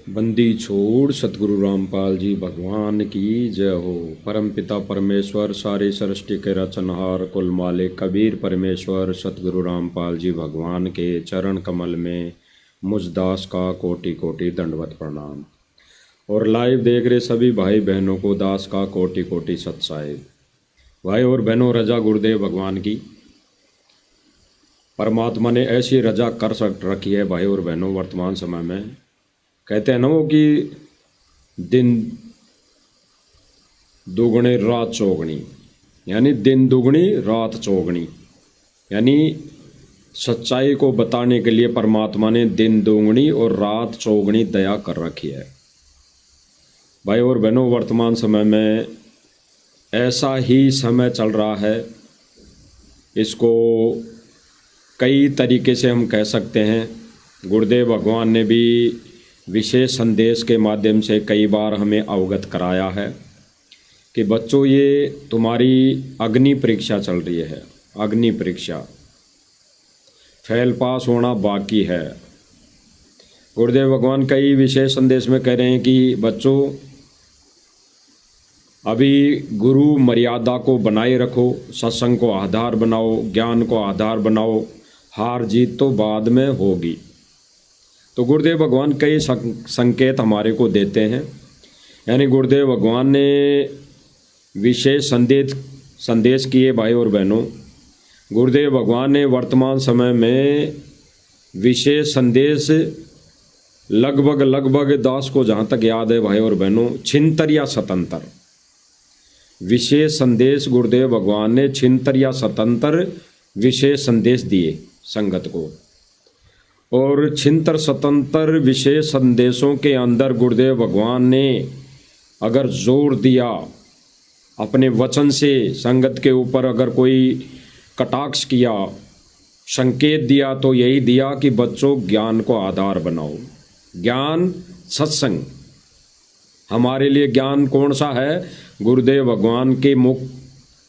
बंदी छोड़ सतगुरु रामपाल जी भगवान की जय हो। परमपिता परमेश्वर सारी सृष्टि के रचनहार कुल मालिक कबीर परमेश्वर सतगुरु रामपाल जी भगवान के चरण कमल में मुझ दास का कोटि कोटि दंडवत प्रणाम। और लाइव देख रहे सभी भाई बहनों को दास का कोटि कोटि सत साहिब। भाई और बहनों, रजा गुरुदेव भगवान की, परमात्मा ने ऐसी रजा कर रखी है भाई और बहनों। वर्तमान समय में कहते हैं ना वो कि दिन दुगने रात चौगनी, यानी दिन दुगनी रात चौगनी, यानी सच्चाई को बताने के लिए परमात्मा ने दिन दुगनी और रात चौगनी दया कर रखी है। भाई और बहनों, वर्तमान समय में ऐसा ही समय चल रहा है। इसको कई तरीके से हम कह सकते हैं। गुरुदेव भगवान ने भी विशेष संदेश के माध्यम से कई बार हमें अवगत कराया है कि बच्चों, ये तुम्हारी अग्नि परीक्षा चल रही है। अग्नि परीक्षा, फेल पास होना बाकी है। गुरुदेव भगवान कई विशेष संदेश में कह रहे हैं कि बच्चों, अभी गुरु मर्यादा को बनाए रखो, सत्संग को आधार बनाओ, ज्ञान को आधार बनाओ, हार जीत तो बाद में होगी। तो गुरुदेव भगवान कई संकेत हमारे को देते हैं। यानी गुरुदेव भगवान ने विशेष संदेश किए। भाई और बहनों, गुरुदेव भगवान ने वर्तमान समय में विशेष संदेश लगभग दास को जहाँ तक याद है भाई और बहनों, छिंतर या स्वतंत्र विशेष संदेश गुरुदेव भगवान ने छिंतर या स्वतंत्र विशेष संदेश दिए संगत को। और छिंतर स्वतंत्र विशेष संदेशों के अंदर गुरुदेव भगवान ने अगर जोर दिया अपने वचन से, संगत के ऊपर अगर कोई कटाक्ष किया, संकेत दिया, तो यही दिया कि बच्चों ज्ञान को आधार बनाओ। ज्ञान सत्संग, हमारे लिए ज्ञान कौन सा है? गुरुदेव भगवान के मुख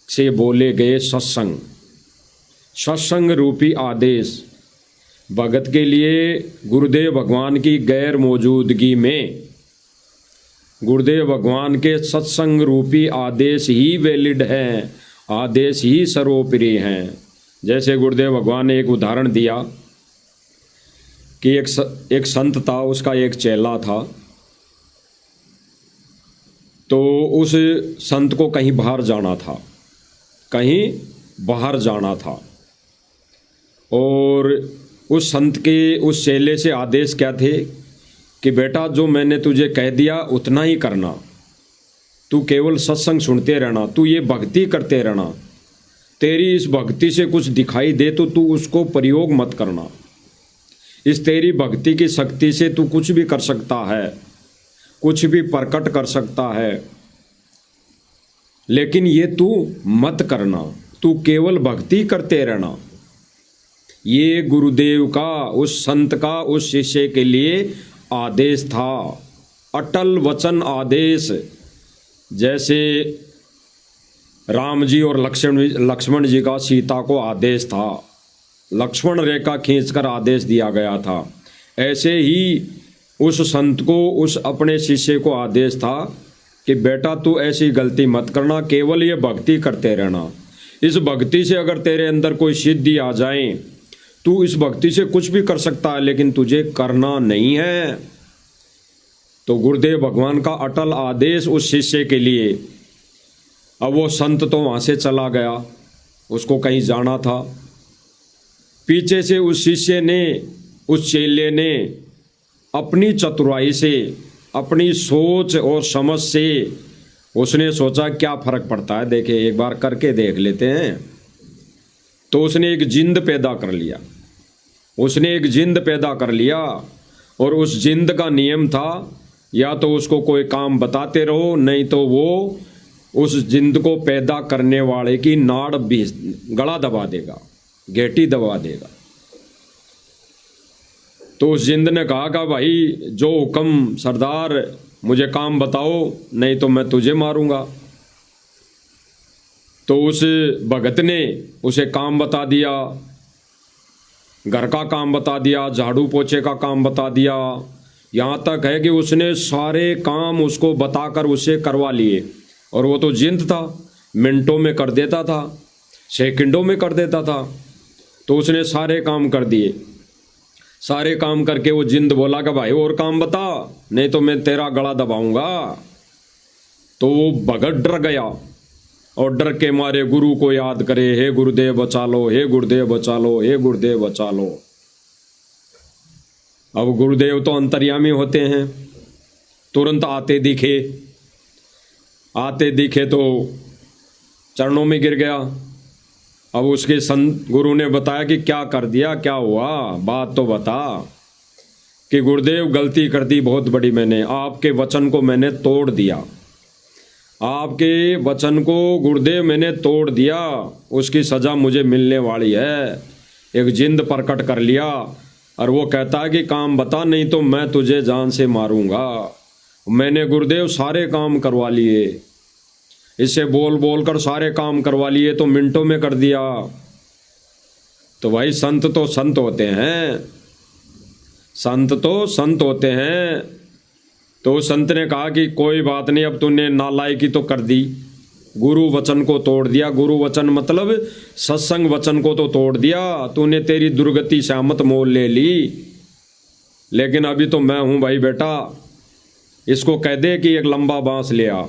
से बोले गए सत्संग, सत्संग रूपी आदेश। भगत के लिए गुरुदेव भगवान की गैर मौजूदगी में गुरुदेव भगवान के सत्संग रूपी आदेश ही वैलिड हैं, आदेश ही सर्वोपरि हैं। जैसे गुरुदेव भगवान ने एक उदाहरण दिया कि एक संत था, उसका एक चेला था। तो उस संत को कहीं बाहर जाना था, कहीं बाहर जाना था। और उस संत के उस चेले से आदेश क्या थे कि बेटा, जो मैंने तुझे कह दिया उतना ही करना, तू केवल सत्संग सुनते रहना, तू ये भक्ति करते रहना। तेरी इस भक्ति से कुछ दिखाई दे तो तू उसको प्रयोग मत करना। इस तेरी भक्ति की शक्ति से तू कुछ भी कर सकता है, कुछ भी प्रकट कर सकता है, लेकिन ये तू मत करना, तू केवल भक्ति करते रहना। ये गुरुदेव का, उस संत का, उस शिष्य के लिए आदेश था, अटल वचन आदेश। जैसे राम जी और लक्ष्मण जी का सीता को आदेश था, लक्ष्मण रेखा खींचकर आदेश दिया गया था। ऐसे ही उस संत को, उस अपने शिष्य को आदेश था कि बेटा, तू ऐसी गलती मत करना, केवल ये भक्ति करते रहना। इस भक्ति से अगर तेरे अंदर कोई सिद्धि आ जाए, तू इस भक्ति से कुछ भी कर सकता है, लेकिन तुझे करना नहीं है। तो गुरुदेव भगवान का अटल आदेश उस शिष्य के लिए। अब वो संत तो वहाँ से चला गया, उसको कहीं जाना था। पीछे से उस शिष्य ने, उस चेले ने अपनी चतुराई से, अपनी सोच और समझ से उसने सोचा क्या फर्क पड़ता है, देखे एक बार करके देख लेते हैं। तो उसने एक जिंद पैदा कर लिया, उसने एक जिंद पैदा कर लिया। और उस जिंद का नियम था, या तो उसको कोई काम बताते रहो, नहीं तो वो उस जिंद को पैदा करने वाले की नाड़ भी गला दबा देगा, घेटी दबा देगा। तो उस जिंद ने कहा कि भाई, जो हुक्म सरदार, मुझे काम बताओ, नहीं तो मैं तुझे मारूंगा। तो उस भगत ने उसे काम बता दिया, घर का काम बता दिया, झाड़ू पोछे का काम बता दिया, यहाँ तक है कि उसने सारे काम उसको बताकर उसे करवा लिए, और वो तो जिंद था, मिनटों में कर देता था, सेकंडों में कर देता था। तो उसने सारे काम कर दिए। सारे काम करके वो जिंद बोला कि भाई और काम बता, नहीं तो मैं तेरा गला दबाऊंगा। तो वो भगत डर गया और डर के मारे गुरु को याद करे, हे गुरुदेव बचा लो, हे गुरुदेव बचा लो, हे गुरुदेव बचा लो। अब गुरुदेव तो अंतर्यामी होते हैं, तुरंत आते दिखे तो चरणों में गिर गया। अब उसके संत गुरु ने बताया कि क्या कर दिया, क्या हुआ, बात तो बता। कि गुरुदेव गलती कर दी बहुत बड़ी, मैंने आपके वचन को मैंने तोड़ दिया, आपके वचन को गुरुदेव मैंने तोड़ दिया, उसकी सज़ा मुझे मिलने वाली है। एक जिंद प्रकट कर लिया और वो कहता है कि काम बता, नहीं तो मैं तुझे जान से मारूंगा। मैंने गुरुदेव सारे काम करवा लिए, इससे बोल बोल कर सारे काम करवा लिए, तो मिनटों में कर दिया। तो भाई संत तो संत होते हैं, संत तो संत होते हैं। तो संत ने कहा कि कोई बात नहीं, अब तूने नालायकी तो कर दी, गुरु वचन को तोड़ दिया। गुरु वचन मतलब सत्संग वचन को तो तोड़ दिया तूने, तेरी दुर्गति शामत मोल ले ली। लेकिन अभी तो मैं हूं भाई बेटा, इसको कह दे कि एक लंबा बांस ले आ।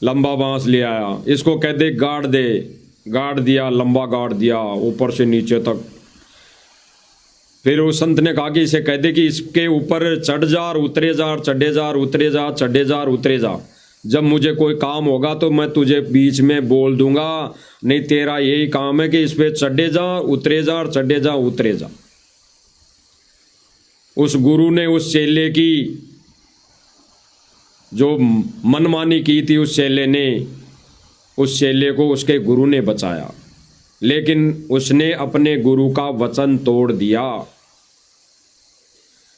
लंबा बांस ले आया, इसको कह दे गाड़ दे, गाड़ दिया, लंबा गाड़ दिया ऊपर से नीचे तक। फिर उस संत ने कहा कि इसे कह दे कि इसके ऊपर चढ़ जा और उतरे जा, और चढ़े जा और उतरे जा, चढ़े जा और उतरे जा। जब मुझे कोई काम होगा तो मैं तुझे बीच में बोल दूंगा, नहीं तेरा यही काम है कि इस पे चढ़े जा, उतरे जा और चढ़े जा, उतरे जा। उस गुरु ने उस चेले की जो मनमानी की थी, उस चेले ने, उस चेले को उसके गुरु ने बचाया। लेकिन उसने अपने गुरु का वचन तोड़ दिया।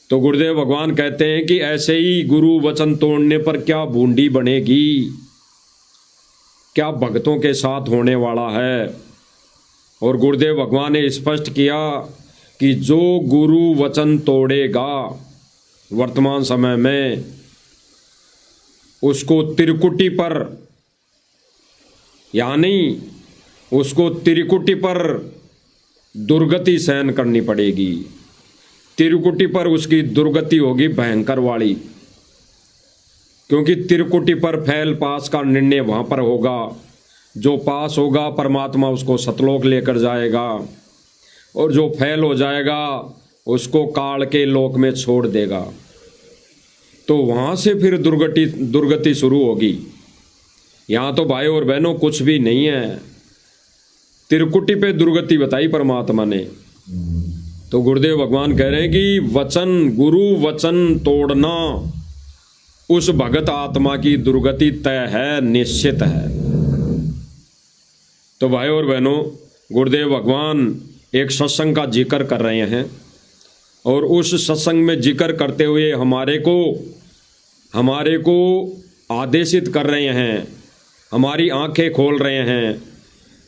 तो गुरुदेव भगवान कहते हैं कि ऐसे ही गुरु वचन तोड़ने पर क्या बूंदी बनेगी, क्या भक्तों के साथ होने वाला है। और गुरुदेव भगवान ने स्पष्ट किया कि जो गुरु वचन तोड़ेगा वर्तमान समय में, उसको त्रिकुटी पर, यानी उसको त्रिकुटी पर दुर्गति सहन करनी पड़ेगी। त्रिकुटी पर उसकी दुर्गति होगी भयंकर वाली, क्योंकि त्रिकुटी पर फैल पास का निर्णय वहां पर होगा। जो पास होगा परमात्मा उसको सतलोक लेकर जाएगा, और जो फैल हो जाएगा उसको काल के लोक में छोड़ देगा। तो वहां से फिर दुर्गति शुरू होगी। यहाँ तो भाई और बहनों कुछ भी नहीं है, त्रिकुटी पे दुर्गति बताई परमात्मा ने। तो गुरुदेव भगवान कह रहे हैं कि वचन, गुरु वचन तोड़ना उस भगत आत्मा की दुर्गति तय है, निश्चित है। तो भाई और बहनों, गुरुदेव भगवान एक सत्संग का जिक्र कर रहे हैं, और उस सत्संग में जिक्र करते हुए हमारे को आदेशित कर रहे हैं, हमारी आंखें खोल रहे हैं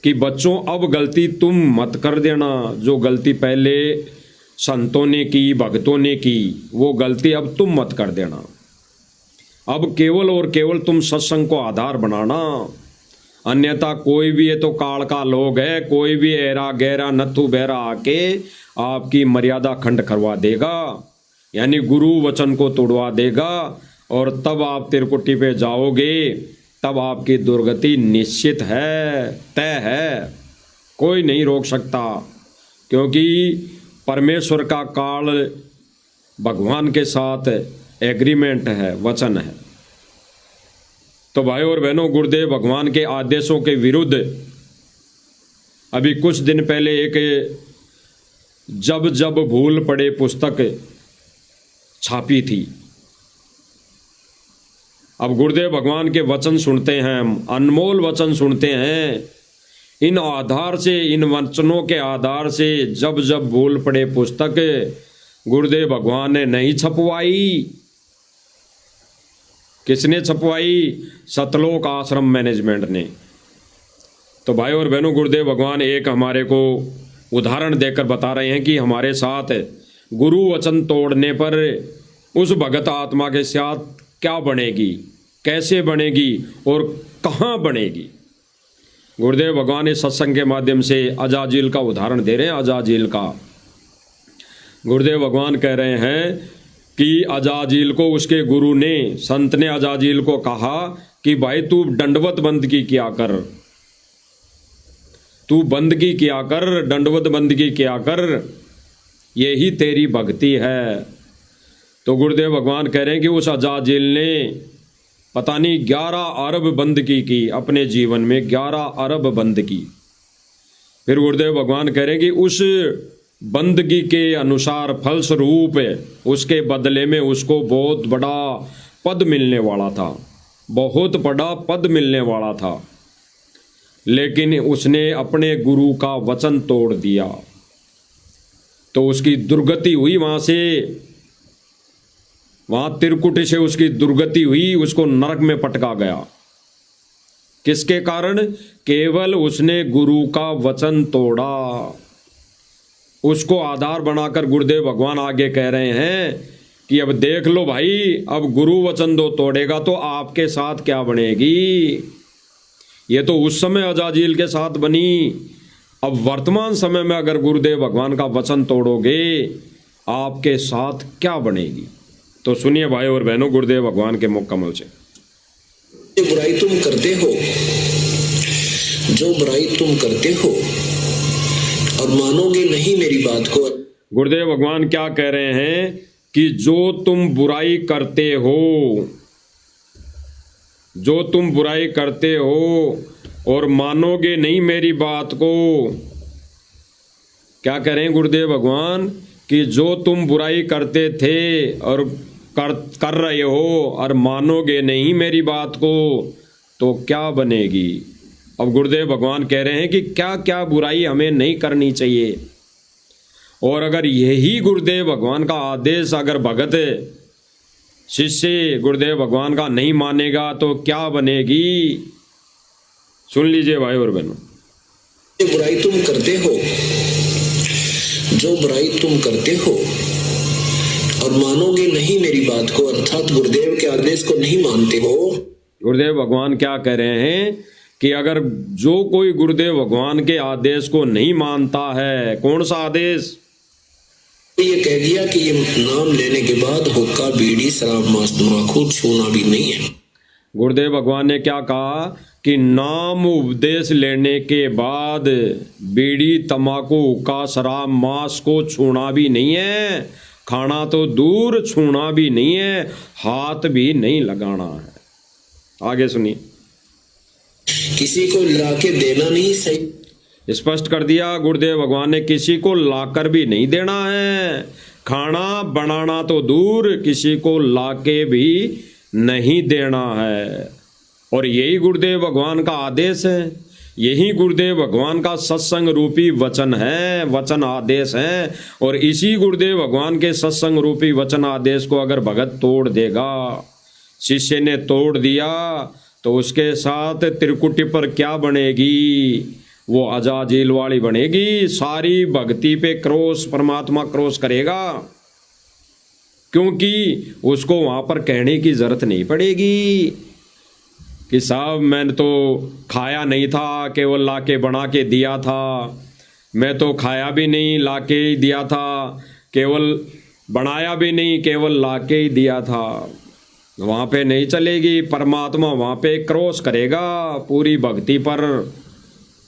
कि बच्चों अब गलती तुम मत कर देना। जो गलती पहले संतों ने की, भक्तों ने की, वो गलती अब तुम मत कर देना। अब केवल और केवल तुम सत्संग को आधार बनाना, अन्यथा कोई भी, ये तो काल का लोग है, कोई भी ऐरा गहरा नथु बहरा आके आपकी मर्यादा खंड करवा देगा, यानी गुरु वचन को तोड़वा देगा, और तब आप त्रिकुटी पे जाओगे, तब आपकी दुर्गति निश्चित है, तय है, कोई नहीं रोक सकता। क्योंकि परमेश्वर का काल भगवान के साथ एग्रीमेंट है, वचन है। तो भाई और बहनों, गुरुदेव भगवान के आदेशों के विरुद्ध अभी कुछ दिन पहले एक जब जब भूल पड़े पुस्तक छापी थी। अब गुरुदेव भगवान के वचन सुनते हैं हम, अनमोल वचन सुनते हैं, इन आधार से, इन वचनों के आधार से जब जब भूल पड़े पुस्तक गुरुदेव भगवान ने नहीं छपवाई। किसने छपवाई? सतलोक आश्रम मैनेजमेंट ने। तो भाई और बहनों, गुरुदेव भगवान एक हमारे को उदाहरण देकर बता रहे हैं कि हमारे साथ गुरु वचन तोड़ने पर उस भगत आत्मा के साथ क्या बनेगी, कैसे बनेगी और कहाँ बनेगी। गुरुदेव भगवान इस सत्संग के माध्यम से अजाजिल का उदाहरण दे रहे हैं। अजाजिल का गुरुदेव भगवान कह रहे हैं कि अजाजिल को उसके गुरु ने, संत ने अजाजिल को कहा कि भाई तू दंडवत बंदगी किया कर, तू बंदगी किया कर, दंडवत बंदगी किया कर, यही तेरी भक्ति है। तो गुरुदेव भगवान कह रहे हैं कि उस अजाजिल ने पता नहीं 11 अरब बंदगी की अपने जीवन में, 11 अरब बंदगी। फिर गुरुदेव भगवान कह रहे हैं कि उस बंदगी के अनुसार फलस्वरूप उसके बदले में उसको बहुत बड़ा पद मिलने वाला था, बहुत बड़ा पद मिलने वाला था, लेकिन उसने अपने गुरु का वचन तोड़ दिया तो उसकी दुर्गति हुई। वहां त्रिकुटी से उसकी दुर्गति हुई, उसको नरक में पटका गया। किसके कारण? केवल उसने गुरु का वचन तोड़ा। उसको आधार बनाकर गुरुदेव भगवान आगे कह रहे हैं कि अब देख लो भाई, अब गुरु वचन दो तोड़ेगा तो आपके साथ क्या बनेगी। ये तो उस समय अजाजिल के साथ बनी, अब वर्तमान समय में अगर गुरुदेव भगवान का वचन तोड़ोगे आपके साथ क्या बनेगी। तो सुनिए भाई और बहनों गुरुदेव भगवान के मुख कमल से। जो बुराई तुम करते हो, जो बुराई तुम करते हो और मानोगे नहीं मेरी बात को। गुरुदेव भगवान क्या कह रहे हैं कि जो तुम बुराई करते हो, जो तुम बुराई करते हो और मानोगे नहीं मेरी बात को। क्या कह रहे हैं गुरुदेव भगवान कि जो तुम बुराई करते थे और कर रहे हो और मानोगे नहीं मेरी बात को तो क्या बनेगी। अब गुरुदेव भगवान कह रहे हैं कि क्या क्या बुराई हमें नहीं करनी चाहिए, और अगर यही गुरुदेव भगवान का आदेश अगर भगत शिष्य गुरुदेव भगवान का नहीं मानेगा तो क्या बनेगी। सुन लीजिए भाई और बहनों। जो बुराई तुम करते हो, जो बुराई तुम करते हो और मानोगे नहीं मेरी बात को, अर्थात गुरुदेव के आदेश को नहीं मानते हो। गुरुदेव भगवान क्या कह रहे हैं कि अगर जो कोई गुरुदेव भगवान के आदेश को नहीं मानता है, कौन सा आदेश? ये कह दिया कि ये नाम लेने के बाद हुक्का, बीड़ी, शराब, मांस, तम्बाकू छूना भी नहीं है। गुरुदेव भगवान ने क्या कहा कि नाम उपदेश लेने के बाद बीड़ी, तम्बाकू, हुक्का, शराब, मांस को छूना भी नहीं है, खाना तो दूर, छूना भी नहीं है, हाथ भी नहीं लगाना है। आगे सुनिए। किसी को लाके देना नहीं सही, स्पष्ट कर दिया गुरुदेव भगवान ने, किसी को लाकर भी नहीं देना है, खाना बनाना तो दूर, किसी को लाके भी नहीं देना है। और यही गुरुदेव भगवान का आदेश है, यही गुरुदेव भगवान का सत्संग रूपी वचन है, वचन आदेश है। और इसी गुरुदेव भगवान के सत्संग रूपी वचन आदेश को अगर भगत तोड़ देगा, शिष्य ने तोड़ दिया, तो उसके साथ त्रिकुटी पर क्या बनेगी? वो अजाजिल वाली बनेगी। सारी भक्ति पे क्रोश, परमात्मा क्रोश करेगा, क्योंकि उसको वहां पर कहने की जरूरत नहीं पड़ेगी कि साहब मैंने तो खाया नहीं था, केवल लाके बना के दिया था, मैं तो खाया भी नहीं, लाके ही दिया था, केवल बनाया भी नहीं, केवल लाके ही दिया था। वहाँ पे नहीं चलेगी। परमात्मा वहाँ पे क्रोश करेगा पूरी भक्ति पर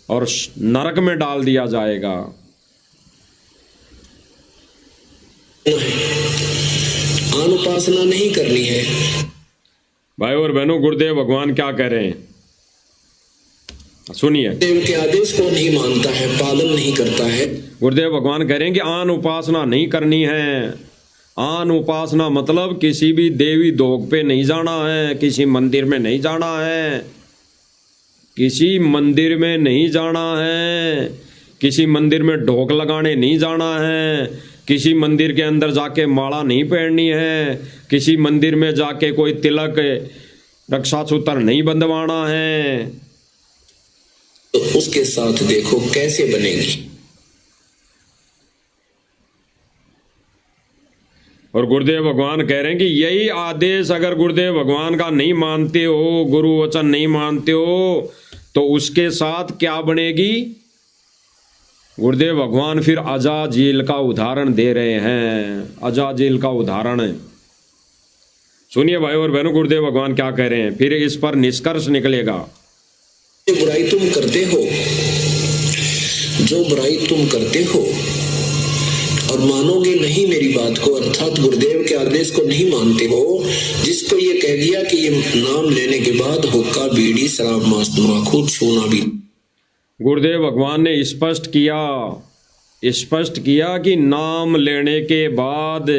और नरक में डाल दिया जाएगा। अनुपासना नहीं करनी है। भाई और बहनों गुरुदेव भगवान क्या कह रहे हैं, सुनिए। देव के आदेश को नहीं मानता है, पालन नहीं करता है। गुरुदेव भगवान कह रहे हैं कि आन उपासना नहीं करनी है। आन उपासना मतलब किसी भी देवी दोग पे नहीं जाना है, किसी मंदिर में नहीं जाना है, किसी मंदिर में नहीं जाना है, किसी मंदिर में ढोक लगाने नहीं जाना है, किसी मंदिर के अंदर जाके माला नहीं पहननी है, किसी मंदिर में जाके कोई तिलक, रक्षा सूत्र नहीं बंधवाना है। तो उसके साथ देखो कैसे बनेगी। और गुरुदेव भगवान कह रहे हैं कि यही आदेश अगर गुरुदेव भगवान का नहीं मानते हो, गुरु वचन नहीं मानते हो, तो उसके साथ क्या बनेगी। गुरुदेव भगवान फिर अजाजील का उदाहरण दे रहे हैं। अजाजील का उदाहरण है, सुनिए भाई और बहनों, गुरुदेव भगवान क्या कह रहे हैं, फिर इस पर निष्कर्ष निकलेगा। जो बुराई तुम करते हो, जो बुराई तुम करते हो और मानोगे नहीं मेरी बात को, अर्थात गुरुदेव के आदेश को नहीं मानते हो, जिसको ये कह दिया कि ये नाम लेने के बाद हुक्का, बीड़ी, शराब, मांस, तंबाकू छूना भी। गुरुदेव भगवान ने स्पष्ट किया कि नाम लेने के बाद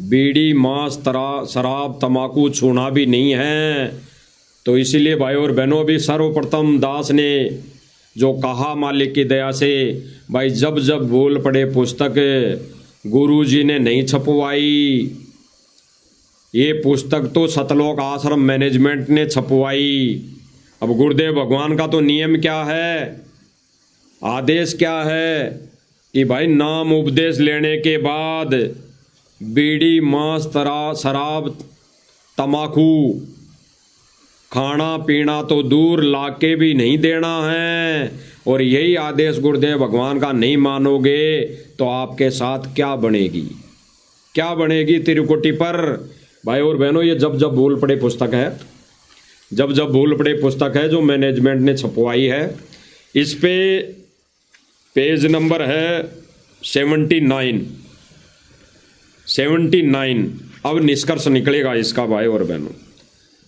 बीड़ी, मांस, शराब, तंबाकू छूना भी नहीं है। तो इसीलिए भाई और बहनों, भी सर्वप्रथम दास ने जो कहा मालिक की दया से, भाई जब जब भूल पड़े पुस्तक गुरुजी ने नहीं छपवाई, ये पुस्तक तो सतलोक आश्रम मैनेजमेंट ने छपवाई। अब गुरुदेव भगवान का तो नियम क्या है, आदेश क्या है कि भाई नाम उपदेश लेने के बाद बीड़ी, मांस, शराब, तम्बाकू खाना पीना तो दूर लाके भी नहीं देना है। और यही आदेश गुरुदेव भगवान का नहीं मानोगे तो आपके साथ क्या बनेगी, क्या बनेगी त्रिकुटी पर। भाई और बहनों, ये जब जब भूल पड़े पुस्तक है, जब जब भूल पड़े पुस्तक है जो मैनेजमेंट ने छपवाई है। इस पे पेज नंबर है 79। अब निष्कर्ष निकलेगा इसका भाई और बहनों।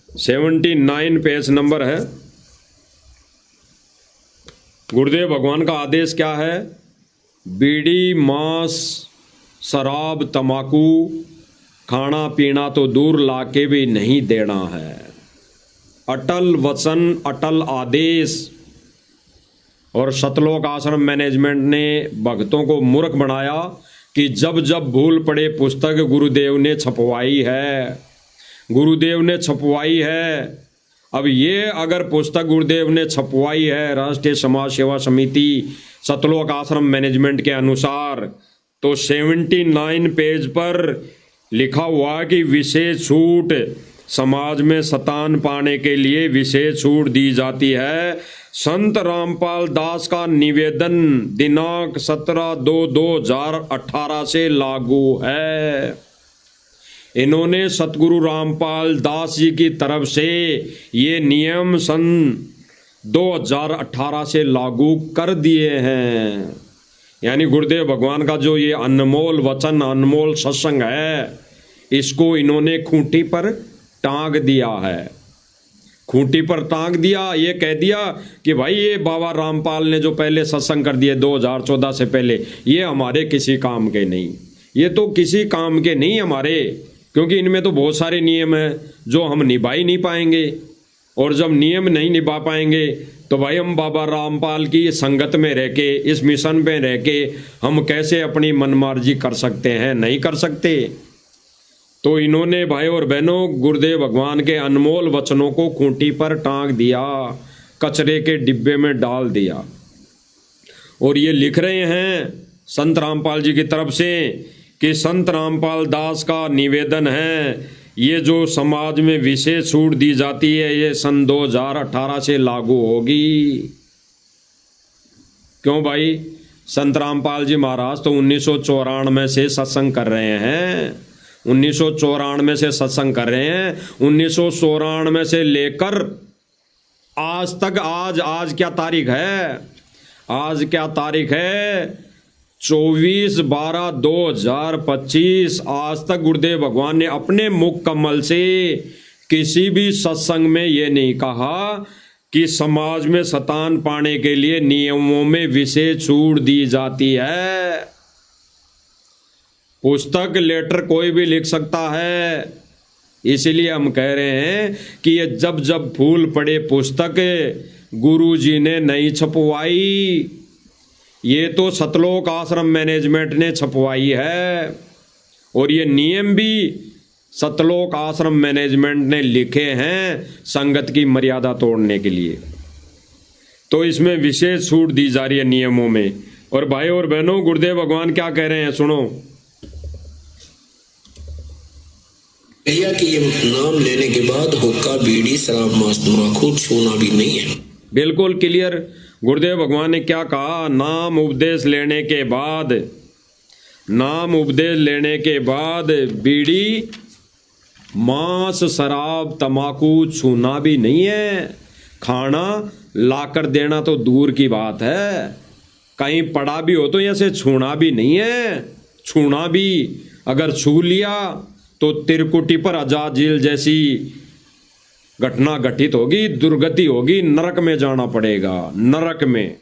79 पेज नंबर है। गुरुदेव भगवान का आदेश क्या है, बीड़ी, मांस, शराब, तम्बाकू खाना पीना तो दूर लाके भी नहीं देना है। अटल वचन, अटल आदेश। और सतलोक आश्रम मैनेजमेंट ने भक्तों को मूर्ख बनाया कि जब जब भूल पड़े पुस्तक गुरुदेव ने छपवाई है, गुरुदेव ने छपवाई है। अब ये अगर पुस्तक गुरुदेव ने छपवाई है राष्ट्रीय समाज सेवा समिति सतलोक आश्रम मैनेजमेंट के अनुसार, तो 79 पेज पर लिखा हुआ कि विशेष छूट समाज में शतान पाने के लिए विशेष छूट दी जाती है। संत रामपाल दास का निवेदन दिनांक 17/2/2018 से लागू है। इन्होंने सतगुरु रामपाल दास जी की तरफ से ये नियम सन 2018 से लागू कर दिए हैं। यानी गुरुदेव भगवान का जो ये अनमोल वचन, अनमोल सत्संग है, इसको इन्होंने खूंटी पर टांग दिया है। खूंटी पर टांग दिया, ये कह दिया कि भाई ये बाबा रामपाल ने जो पहले सत्संग कर दिए 2014 से पहले, ये हमारे किसी काम के नहीं, ये तो किसी काम के नहीं हमारे, क्योंकि इनमें तो बहुत सारे नियम हैं जो हम निभा ही नहीं पाएंगे। और जब नियम नहीं निभा पाएंगे तो भाई हम बाबा रामपाल की संगत में रह के, इस मिशन में रह के हम कैसे अपनी मनमर्जी कर सकते हैं, नहीं कर सकते। तो इन्होंने भाई और बहनों गुरुदेव भगवान के अनमोल वचनों को खूंटी पर टांग दिया, कचरे के डिब्बे में डाल दिया। और ये लिख रहे हैं संत रामपाल जी की तरफ से कि संत रामपाल दास का निवेदन है, ये जो समाज में विशेष छूट दी जाती है ये सन 2018 से लागू होगी। क्यों भाई, संत रामपाल जी महाराज तो 1994 से सत्संग कर रहे हैं, 1994 से सत्संग कर रहे हैं। 1994 से लेकर आज तक, आज क्या तारीख है, आज क्या तारीख है, 24/12/2025। आज तक गुरुदेव भगवान ने अपने मुख कमल से किसी भी सत्संग में ये नहीं कहा कि समाज में शतान पाने के लिए नियमों में विशेष छूट दी जाती है। पुस्तक लेटर कोई भी लिख सकता है, इसीलिए हम कह रहे हैं कि ये जब जब फूल पड़े पुस्तक गुरुजी ने नहीं छपवाई, ये तो सतलोक आश्रम मैनेजमेंट ने छपवाई है। और ये नियम भी सतलोक आश्रम मैनेजमेंट ने लिखे हैं संगत की मर्यादा तोड़ने के लिए। तो इसमें विशेष छूट दी जा रही है नियमों में। और भाई और बहनों, गुरुदेव भगवान क्या कह रहे हैं सुनो। भैया कि ये नाम लेने के बाद हुक्का बीड़ी शराब मांस तंबाकू छूना भी नहीं है। बिल्कुल क्लियर गुरुदेव भगवान ने क्या कहा, नाम उपदेश लेने के बाद, नाम उपदेश लेने के बाद बीड़ी मांस शराब तंबाकू छूना भी नहीं है। खाना लाकर देना तो दूर की बात है, कहीं पड़ा भी हो तो ऐसे छूना भी नहीं है। छूना भी अगर छू लिया तो तिरकुटी पर अजाजिल जैसी घटना घटित होगी, दुर्गति होगी, नरक में जाना पड़ेगा, नरक में।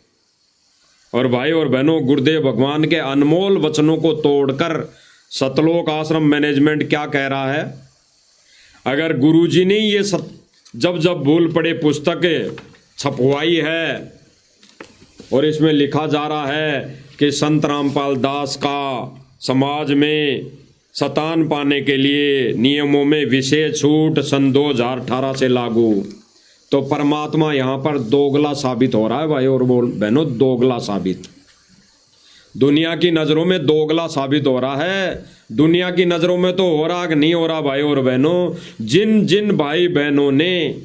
और भाई और बहनों, गुरुदेव भगवान के अनमोल वचनों को तोड़कर सतलोक आश्रम मैनेजमेंट क्या कह रहा है, अगर गुरुजी ने ये जब जब भूल पड़े पुस्तक छपवाई है और इसमें लिखा जा रहा है कि संत रामपाल दास का समाज में सतान पाने के लिए नियमों में विशेष छूट सन 2018 से लागू, तो परमात्मा यहाँ पर दोगला साबित हो रहा है भाई और बहनों, दोगला साबित, दुनिया की नज़रों में दोगला साबित हो रहा है। दुनिया की नज़रों में तो हो रहा कि नहीं हो रहा भाई और बहनों, जिन जिन भाई बहनों ने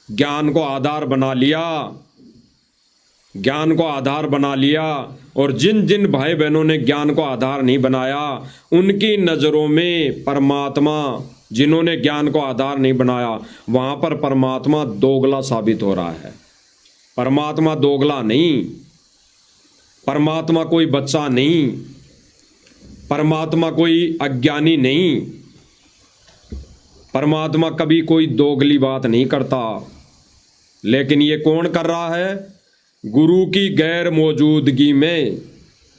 ज्ञान को आधार बना लिया, ज्ञान को आधार बना लिया, और जिन जिन भाई बहनों ने ज्ञान को आधार नहीं बनाया, उनकी नज़रों में परमात्मा, जिन्होंने ज्ञान को आधार नहीं बनाया, वहाँ पर परमात्मा दोगला साबित हो रहा है। परमात्मा दोगला नहीं, परमात्मा कोई बच्चा नहीं, परमात्मा कोई अज्ञानी नहीं, परमात्मा कभी कोई दोगली बात नहीं करता। लेकिन ये कौन कर रहा है, गुरु की गैर मौजूदगी में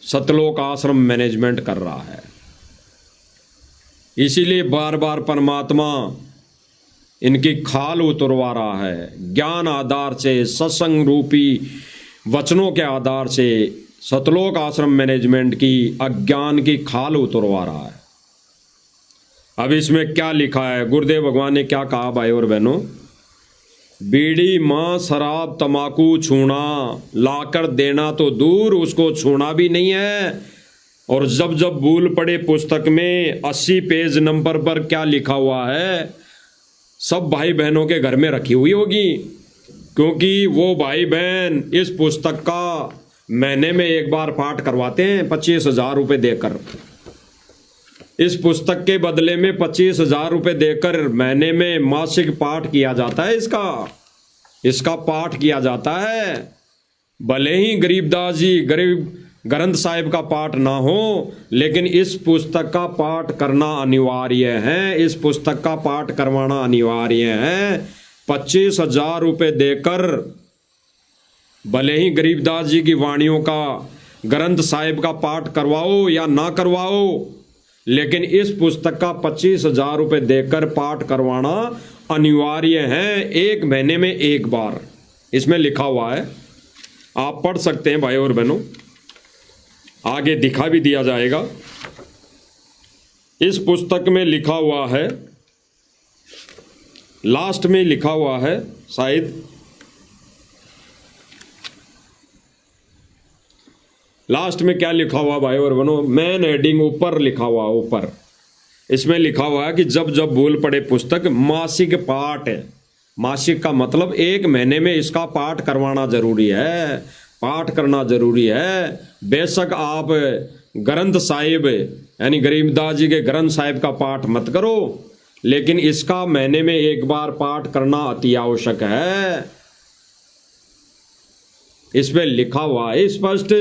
सतलोक आश्रम मैनेजमेंट कर रहा है। इसीलिए बार बार परमात्मा इनकी खाल उतरवा रहा है, ज्ञान आधार से, सत्संग रूपी वचनों के आधार से सतलोक आश्रम मैनेजमेंट की अज्ञान की खाल उतरवा रहा है। अब इसमें क्या लिखा है, गुरुदेव भगवान ने क्या कहा भाई और बहनों, बीड़ी मांस शराब तंबाकू छूना लाकर देना तो दूर, उसको छूना भी नहीं है। और जब जब भूल पड़े पुस्तक में 80 पेज नंबर पर क्या लिखा हुआ है, सब भाई बहनों के घर में रखी हुई होगी, क्योंकि वो भाई बहन इस पुस्तक का महीने में एक बार पाठ करवाते हैं 25,000 रुपये देकर। इस पुस्तक के बदले में 25,000 रुपये देकर महीने में मासिक पाठ किया जाता है, इसका पाठ किया जाता है। भले ही गरीबदास जी, गरीब ग्रंथ साहिब का पाठ ना हो, लेकिन इस पुस्तक का पाठ करना अनिवार्य है, इस पुस्तक का पाठ करवाना अनिवार्य है। 25,000 रुपये देकर भले ही गरीबदास जी की वाणियों का, ग्रंथ साहिब का पाठ करवाओ या ना करवाओ, लेकिन इस पुस्तक का 25,000 रुपये देकर पाठ करवाना अनिवार्य है, एक महीने में एक बार। इसमें लिखा हुआ है, आप पढ़ सकते हैं भाई और बहनों, आगे दिखा भी दिया जाएगा। इस पुस्तक में लिखा हुआ है, लास्ट में लिखा हुआ है, शायद लास्ट में क्या लिखा हुआ भाई और बहनों, मेन हेडिंग ऊपर लिखा हुआ, ऊपर इसमें लिखा हुआ है कि जब जब भूल पड़े पुस्तक मासिक पाठ है। मासिक का मतलब एक महीने में इसका पाठ करवाना जरूरी है, पाठ करना जरूरी है। बेशक आप ग्रंथ साहिब यानी गरीबदास जी के ग्रंथ साहिब का पाठ मत करो, लेकिन इसका महीने में एक बार पाठ करना अति आवश्यक है। इसमें लिखा हुआ है स्पष्ट।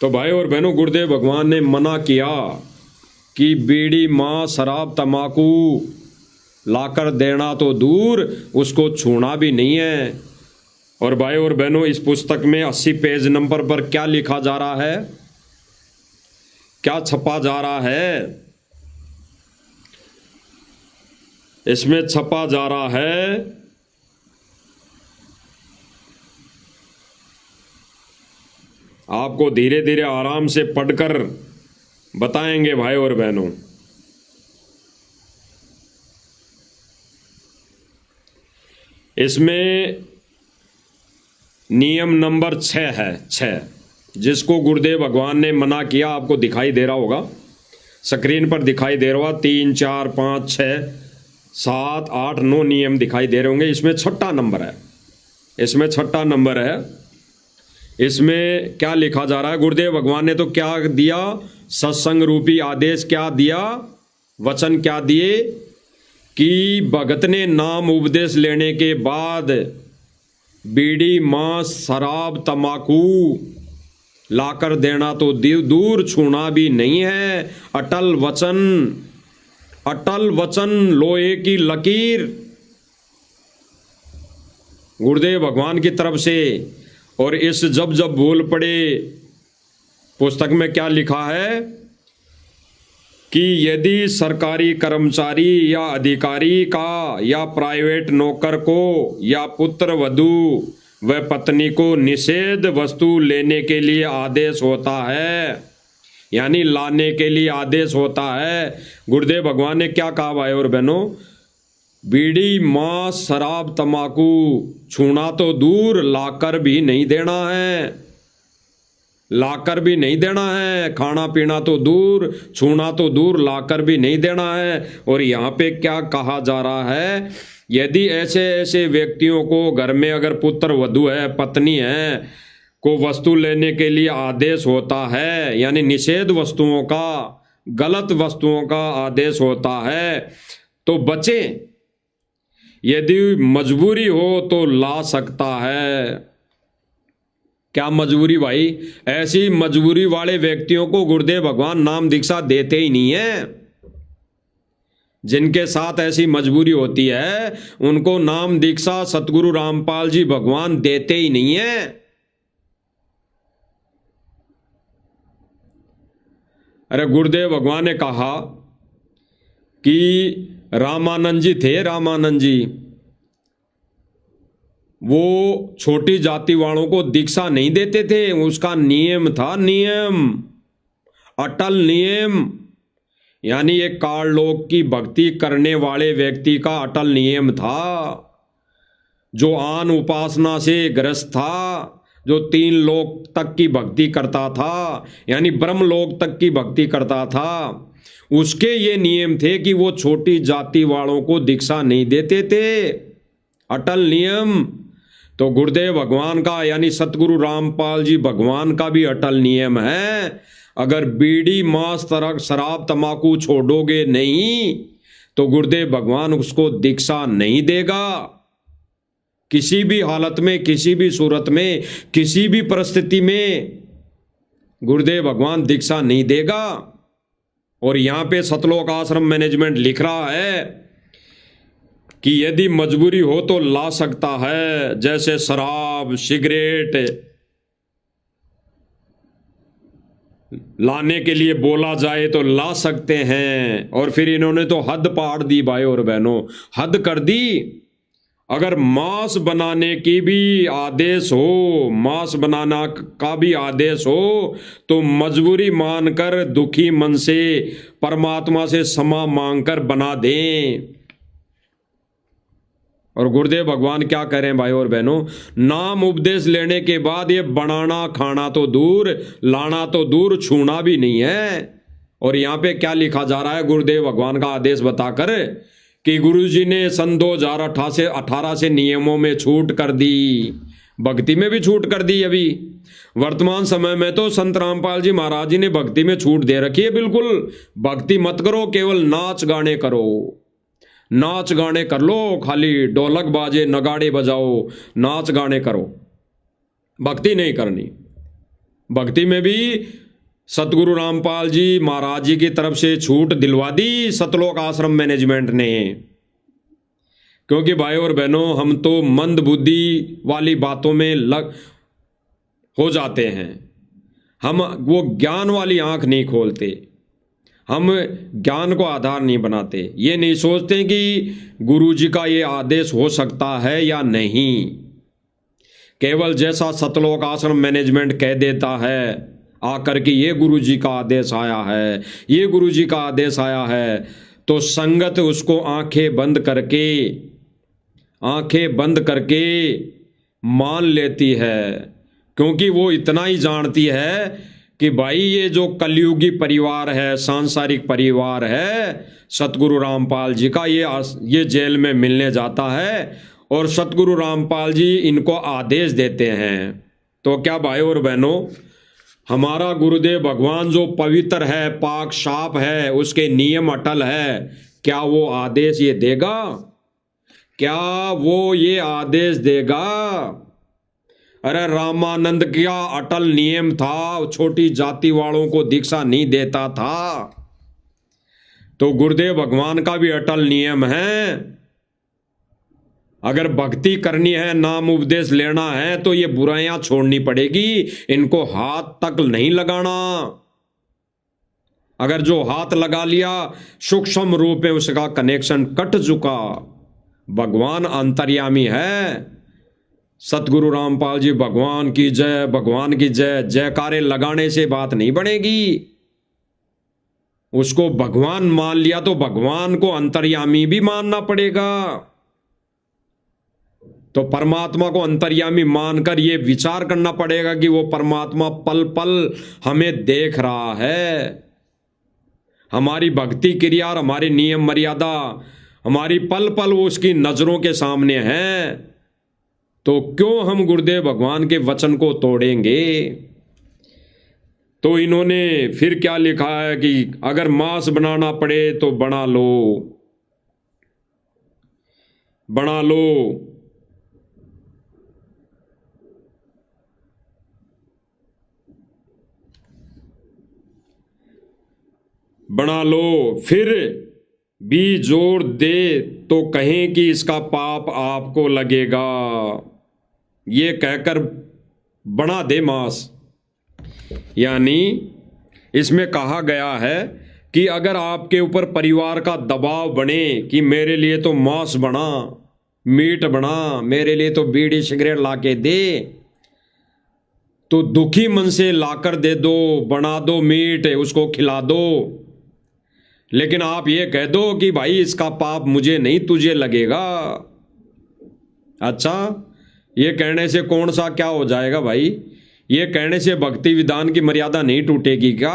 तो भाई और बहनों, गुरुदेव भगवान ने मना किया कि बीड़ी मांस शराब तंबाकू लाकर देना तो दूर, उसको छूना भी नहीं है। और भाई और बहनों, इस पुस्तक में 80 पेज नंबर पर क्या लिखा जा रहा है, क्या छपा जा रहा है, इसमें छपा जा रहा है आपको धीरे धीरे आराम से पढ़कर बताएंगे भाई और बहनों। इसमें नियम नंबर 6 है, 6, जिसको गुरुदेव भगवान ने मना किया, आपको दिखाई दे रहा होगा। स्क्रीन पर दिखाई दे रहा 3, 4, 5, 6, 7, 8, 9 नियम दिखाई दे रहे होंगे। इसमें छठा नंबर है, इसमें छठा नंबर है। इसमें क्या लिखा जा रहा है? गुरुदेव भगवान ने तो क्या दिया? सत्संग रूपी आदेश क्या दिया? वचन क्या दिए कि भगत ने नाम उपदेश लेने के बाद बीड़ी, मांस, शराब, तंबाकू लाकर देना तो दूर, छूना भी नहीं है। अटल वचन, अटल वचन, लोहे की लकीर गुरुदेव भगवान की तरफ से। और इस जब जब बोल पड़े पुस्तक में क्या लिखा है कि यदि सरकारी कर्मचारी या अधिकारी का या प्राइवेट नौकर को या पुत्र वधू व पत्नी को निषेध वस्तु लेने के लिए आदेश होता है, यानी लाने के लिए आदेश होता है, गुरुदेव भगवान ने क्या कहा भाई और बहनों? बीड़ी, मांस, शराब, तंबाकू छूना तो दूर, लाकर भी नहीं देना है, लाकर भी नहीं देना है। खाना पीना तो दूर, छूना तो दूर, लाकर भी नहीं देना है। और यहाँ पे क्या कहा जा रहा है? यदि ऐसे ऐसे व्यक्तियों को घर में अगर पुत्र वधू है, पत्नी है, को वस्तु लेने के लिए आदेश होता है, यानी निषेध वस्तुओं का, गलत वस्तुओं का आदेश होता है, तो बचें। यदि मजबूरी हो तो ला सकता है। क्या मजबूरी भाई? ऐसी मजबूरी वाले व्यक्तियों को गुरुदेव भगवान नाम दीक्षा देते ही नहीं है। जिनके साथ ऐसी मजबूरी होती है उनको नाम दीक्षा सतगुरु रामपाल जी भगवान देते ही नहीं है। अरे गुरुदेव भगवान ने कहा कि रामानंद जी थे, रामानंद जी, वो छोटी जाति वालों को दीक्षा नहीं देते थे। उसका नियम था, नियम, अटल नियम, यानी एक काल लोक की भक्ति करने वाले व्यक्ति का अटल नियम था। जो आन उपासना से ग्रस्त था, जो 3 लोक तक की भक्ति करता था, यानी ब्रह्म लोक तक की भक्ति करता था, उसके ये नियम थे कि वो छोटी जाति वालों को दीक्षा नहीं देते थे। अटल नियम। तो गुरुदेव भगवान का यानी सतगुरु रामपाल जी भगवान का भी अटल नियम है। अगर बीड़ी, मांस, तरक, शराब, तंबाकू छोड़ोगे नहीं तो गुरुदेव भगवान उसको दीक्षा नहीं देगा। किसी भी हालत में, किसी भी सूरत में, किसी भी परिस्थिति में गुरुदेव भगवान दीक्षा नहीं देगा। और यहां पे सतलोक आश्रम मैनेजमेंट लिख रहा है कि यदि मजबूरी हो तो ला सकता है। जैसे शराब, सिगरेट लाने के लिए बोला जाए तो ला सकते हैं। और फिर इन्होंने तो हद पाड़ दी भाई और बहनों, हद कर दी। अगर मांस बनाने की भी आदेश हो, मांस बनाना का भी आदेश हो, तो मजबूरी मानकर दुखी मन से परमात्मा से क्षमा मांगकर बना दें। और गुरुदेव भगवान क्या कह रहे हैं भाई और बहनों? नाम उपदेश लेने के बाद ये बनाना खाना तो दूर, लाना तो दूर, छूना भी नहीं है। और यहाँ पे क्या लिखा जा रहा है गुरुदेव भगवान का आदेश बताकर कि गुरुजी ने सन 2018 से नियमों में छूट कर दी, भक्ति में भी छूट कर दी। अभी वर्तमान समय में तो संत रामपाल जी महाराज जी ने भक्ति में छूट दे रखी है। बिल्कुल भक्ति मत करो, केवल नाच गाने करो, नाच गाने कर लो, खाली ढोलक बाजे, नगाड़े बजाओ, नाच गाने करो, भक्ति नहीं करनी। भक्ति में भी सतगुरु रामपाल जी महाराज जी की तरफ से छूट दिलवा दी सतलोक आश्रम मैनेजमेंट ने। क्योंकि भाई और बहनों, हम तो मंद बुद्धि वाली बातों में लग हो जाते हैं। हम वो ज्ञान वाली आंख नहीं खोलते, हम ज्ञान को आधार नहीं बनाते। ये नहीं सोचते कि गुरु जी का ये आदेश हो सकता है या नहीं। केवल जैसा सतलोक आश्रम मैनेजमेंट कह देता है आकर के ये गुरु जी का आदेश आया है, ये गुरु जी का आदेश आया है, तो संगत उसको आंखें बंद करके मान लेती है। क्योंकि वो इतना ही जानती है कि भाई ये जो कलयुगी परिवार है, सांसारिक परिवार है सतगुरु रामपाल जी का, ये जेल में मिलने जाता है और सतगुरु रामपाल जी इनको आदेश देते हैं। तो क्या भाई और बहनों, हमारा गुरुदेव भगवान जो पवित्र है, पाक साफ है, उसके नियम अटल है, क्या वो आदेश ये देगा? क्या वो ये आदेश देगा? अरे रामानंद क्या अटल नियम था, छोटी जाति वालों को दीक्षा नहीं देता था। तो गुरुदेव भगवान का भी अटल नियम है, अगर भक्ति करनी है, नाम उपदेश लेना है तो ये बुराइयां छोड़नी पड़ेगी, इनको हाथ तक नहीं लगाना। अगर जो हाथ लगा लिया सूक्ष्म रूप में उसका कनेक्शन कट चुका। भगवान अंतर्यामी है। सतगुरु रामपाल जी भगवान की जय, भगवान की जय। जयकारे लगाने से बात नहीं बनेगी। उसको भगवान मान लिया तो भगवान को अंतर्यामी भी मानना पड़ेगा। तो परमात्मा को अंतर्यामी मानकर ये विचार करना पड़ेगा कि वो परमात्मा पल पल हमें देख रहा है। हमारी भक्ति क्रिया और हमारी नियम मर्यादा हमारी पल पल वो उसकी नजरों के सामने है। तो क्यों हम गुरुदेव भगवान के वचन को तोड़ेंगे? तो इन्होंने फिर क्या लिखा है कि अगर मांस बनाना पड़े तो बना लो, बना लो। बना लो, फिर भी जोर दे तो कहें कि इसका पाप आपको लगेगा। ये कहकर बना दे मांस। यानी इसमें कहा गया है कि अगर आपके ऊपर परिवार का दबाव बने कि मेरे लिए तो मांस बना, मीट बना, मेरे लिए तो बीड़ी सिगरेट लाके दे, तो दुखी मन से लाकर दे दो, बना दो मीट, उसको खिला दो। लेकिन आप ये कह दो कि भाई इसका पाप मुझे नहीं तुझे लगेगा। अच्छा, ये कहने से कौन सा क्या हो जाएगा भाई? ये कहने से भक्ति विधान की मर्यादा नहीं टूटेगी क्या?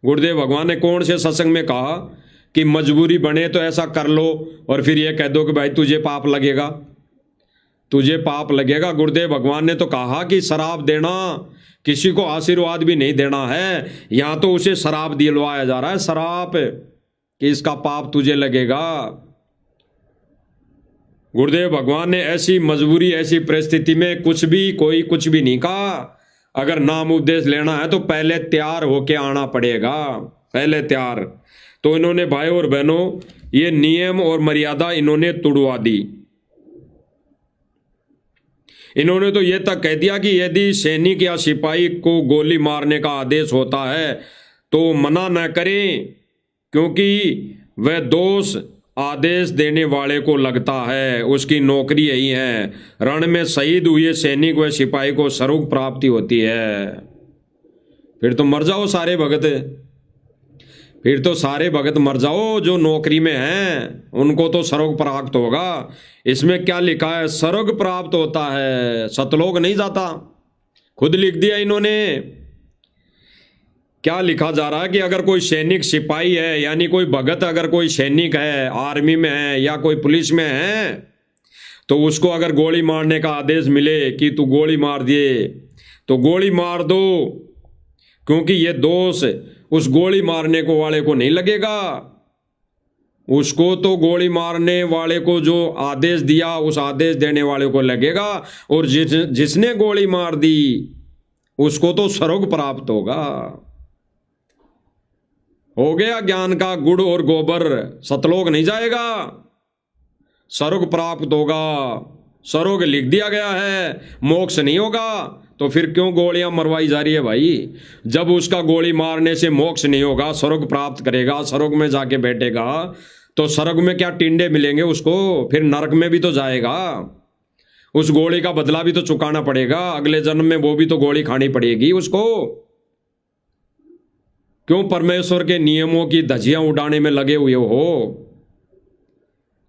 गुरुदेव भगवान ने कौन से सत्संग में कहा कि मजबूरी बने तो ऐसा कर लो और फिर ये कह दो कि भाई तुझे पाप लगेगा, तुझे पाप लगेगा? गुरुदेव भगवान ने तो कहा कि शराब देना, किसी को आशीर्वाद भी नहीं देना है। यहां तो उसे शराब दिलवाया जा रहा है, शराब, कि इसका पाप तुझे लगेगा। गुरुदेव भगवान ने ऐसी मजबूरी, ऐसी परिस्थिति में कोई कुछ भी नहीं कहा। अगर नाम उपदेश लेना है तो पहले तैयार होके आना पड़ेगा, पहले तैयार। तो इन्होंने भाई और बहनों ये नियम और मर्यादा इन्होंने तुड़वा दी। इन्होंने तो यह तक कह दिया कि यदि सैनिक या सिपाही को गोली मारने का आदेश होता है तो मना न करें, क्योंकि वह दोष आदेश देने वाले को लगता है, उसकी नौकरी यही है। रण में शहीद हुए सैनिक व सिपाही को स्वर्ग प्राप्ति होती है। फिर तो मर जाओ सारे भगत, फिर तो सारे भगत मर जाओ जो नौकरी में हैं, उनको तो स्वर्ग प्राप्त होगा। इसमें क्या लिखा है? स्वर्ग प्राप्त होता है, सतलोक नहीं जाता। खुद लिख दिया इन्होंने। क्या लिखा जा रहा है कि अगर कोई सैनिक सिपाही है, यानी कोई भगत अगर कोई सैनिक है, आर्मी में है या कोई पुलिस में है, तो उसको अगर गोली मारने का आदेश मिले कि तू गोली मार दिए तो गोली मार दो, क्योंकि ये दोष उस गोली मारने को वाले को नहीं लगेगा। उसको तो गोली मारने वाले को जो आदेश दिया उस आदेश देने वाले को लगेगा, और जिसने गोली मार दी उसको तो स्वर्ग प्राप्त होगा। हो गया ज्ञान का गुड़ और गोबर, सतलोक नहीं जाएगा, स्वर्ग प्राप्त होगा। स्वर्ग लिख दिया गया है, मोक्ष नहीं होगा। तो फिर क्यों गोलियां मरवाई जा रही है भाई? जब उसका गोली मारने से मोक्ष नहीं होगा, स्वर्ग प्राप्त करेगा, स्वर्ग में जाके बैठेगा, तो स्वर्ग में क्या टिंडे मिलेंगे उसको? फिर नरक में भी तो जाएगा, उस गोली का बदला भी तो चुकाना पड़ेगा, अगले जन्म में वो भी तो गोली खानी पड़ेगी उसको। क्यों परमेश्वर के नियमों की धज्जियां उड़ाने में लगे हुए हो?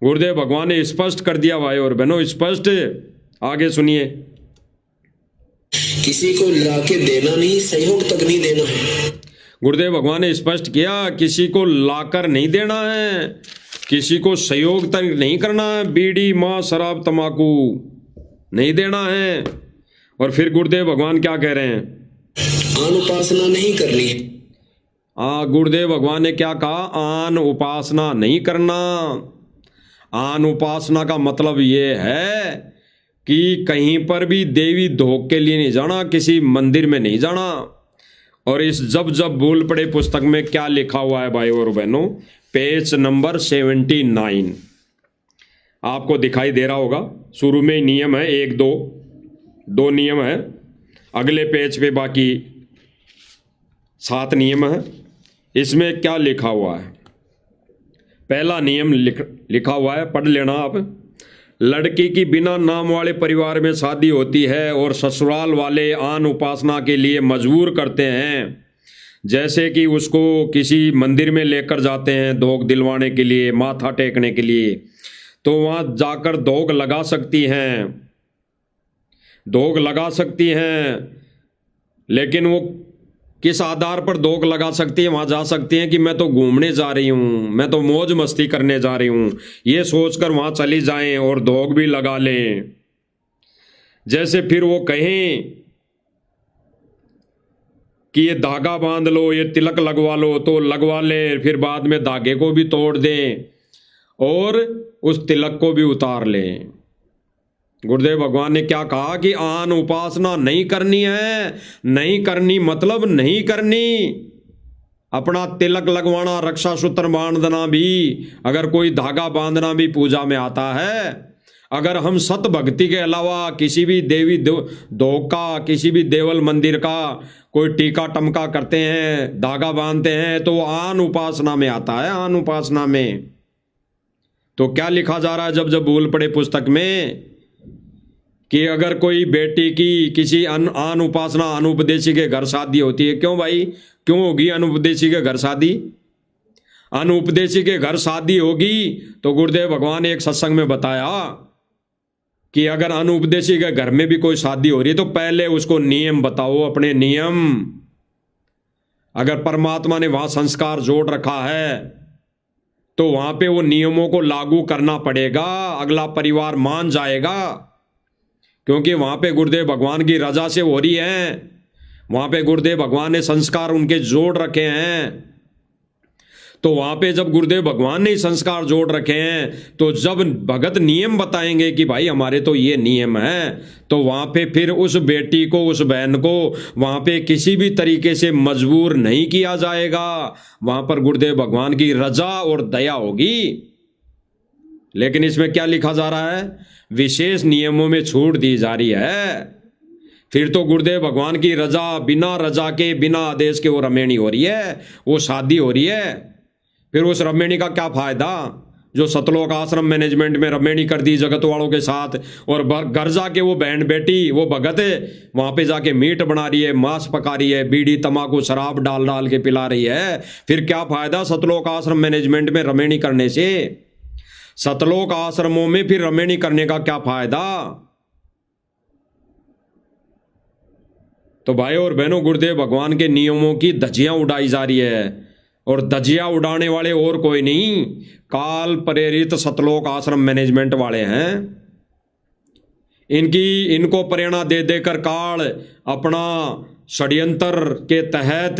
गुरुदेव भगवान ने स्पष्ट कर दिया भाई और बहनों, स्पष्ट। आगे सुनिए। किसी को लाके देना नहीं, सहयोग तक नहीं देना है। गुरुदेव भगवान ने स्पष्ट किया, किसी को लाकर नहीं देना है, किसी को सहयोग तक नहीं करना है, बीड़ी मांस शराब तंबाकू नहीं देना है। और फिर गुरुदेव भगवान क्या कह रहे हैं? आन उपासना नहीं करनी है। गुरुदेव भगवान ने क्या कहा? आन उपासना नहीं करना। आन उपासना का मतलब ये है कि कहीं पर भी देवी धोख के लिए नहीं जाना, किसी मंदिर में नहीं जाना। और इस जब जब भूल पड़े पुस्तक में क्या लिखा हुआ है भाई और बहनों? पेज नंबर 79 आपको दिखाई दे रहा होगा। शुरू में नियम है 1-2 नियम है, अगले पेज पे बाकी 7 नियम है। इसमें क्या लिखा हुआ है? पहला नियम लिखा हुआ है, पढ़ लेना आप। लड़की की बिना नाम वाले परिवार में शादी होती है और ससुराल वाले आन उपासना के लिए मजबूर करते हैं, जैसे कि उसको किसी मंदिर में लेकर जाते हैं धोख दिलवाने के लिए, माथा टेकने के लिए, तो वहाँ जाकर धोख लगा सकती हैं, धोख लगा सकती हैं। लेकिन वो किस आधार पर धोख लगा सकती है? वहाँ जा सकती हैं कि मैं तो घूमने जा रही हूँ, मैं तो मौज मस्ती करने जा रही हूँ, ये सोचकर वहाँ चली जाएं और धोख भी लगा लें। जैसे फिर वो कहें कि ये धागा बांध लो, ये तिलक लगवा लो, तो लगवा ले, फिर बाद में धागे को भी तोड़ दें और उस तिलक को भी उतार लें। गुरुदेव भगवान ने क्या कहा कि आन उपासना नहीं करनी है। नहीं करनी मतलब नहीं करनी। अपना तिलक लगवाना, रक्षा सूत्र बांधना भी, अगर कोई धागा बांधना भी पूजा में आता है। अगर हम सत भक्ति के अलावा किसी भी देवी धोख का, किसी भी देवल मंदिर का कोई टीका टमका करते हैं, धागा बांधते हैं, तो आन उपासना में आता है। आन उपासना में तो क्या लिखा जा रहा है जब जब भूल पड़े पुस्तक में कि अगर कोई बेटी की किसी आन उपासना अनुपदेशी के घर शादी होती है। क्यों भाई, क्यों होगी अनुपदेशी के घर शादी? अनुपदेशी के घर शादी होगी तो गुरुदेव भगवान ने एक सत्संग में बताया कि अगर अनुपदेशी के घर में भी कोई शादी हो रही है तो पहले उसको नियम बताओ, अपने नियम। अगर परमात्मा ने वहां संस्कार जोड़ रखा है तो वहां पे वो नियमों को लागू करना पड़ेगा, अगला परिवार मान जाएगा, क्योंकि वहां पे गुरुदेव भगवान की रजा से हो रही है। वहां पे गुरुदेव भगवान ने संस्कार उनके जोड़ रखे हैं। तो वहां पे जब गुरुदेव भगवान ने संस्कार जोड़ रखे हैं तो जब भगत नियम बताएंगे कि भाई हमारे तो ये नियम है, तो वहां पे फिर उस बेटी को, उस बहन को वहां पे किसी भी तरीके से मजबूर नहीं किया जाएगा। वहां पर गुरुदेव भगवान की रजा और दया होगी। लेकिन इसमें क्या लिखा जा रहा है? विशेष नियमों में छूट दी जा रही है। फिर तो गुरुदेव भगवान की रजा, बिना रजा के, बिना आदेश के वो रमेणी हो रही है, वो शादी हो रही है। फिर उस रमेणी का क्या फायदा जो सतलोक आश्रम मैनेजमेंट में रमेणी कर दी जगत वालों के साथ, और घर जाके वो बहन बेटी, वो भगत वहां पे जाके मीट बना रही है, मांस पका रही है, बीड़ी तंबाकू शराब डाल डाल के पिला रही है। फिर क्या फायदा सतलोक आश्रम मैनेजमेंट में रमेणी करने से? सतलोक आश्रमों में फिर रमेणी करने का क्या फायदा? तो भाई और बहनों, गुरुदेव भगवान के नियमों की धज्जियां उड़ाई जा रही है, और धज्जियां उड़ाने वाले और कोई नहीं, काल प्रेरित सतलोक आश्रम मैनेजमेंट वाले हैं। इनको प्रेरणा दे देकर काल अपना षड्यंत्र के तहत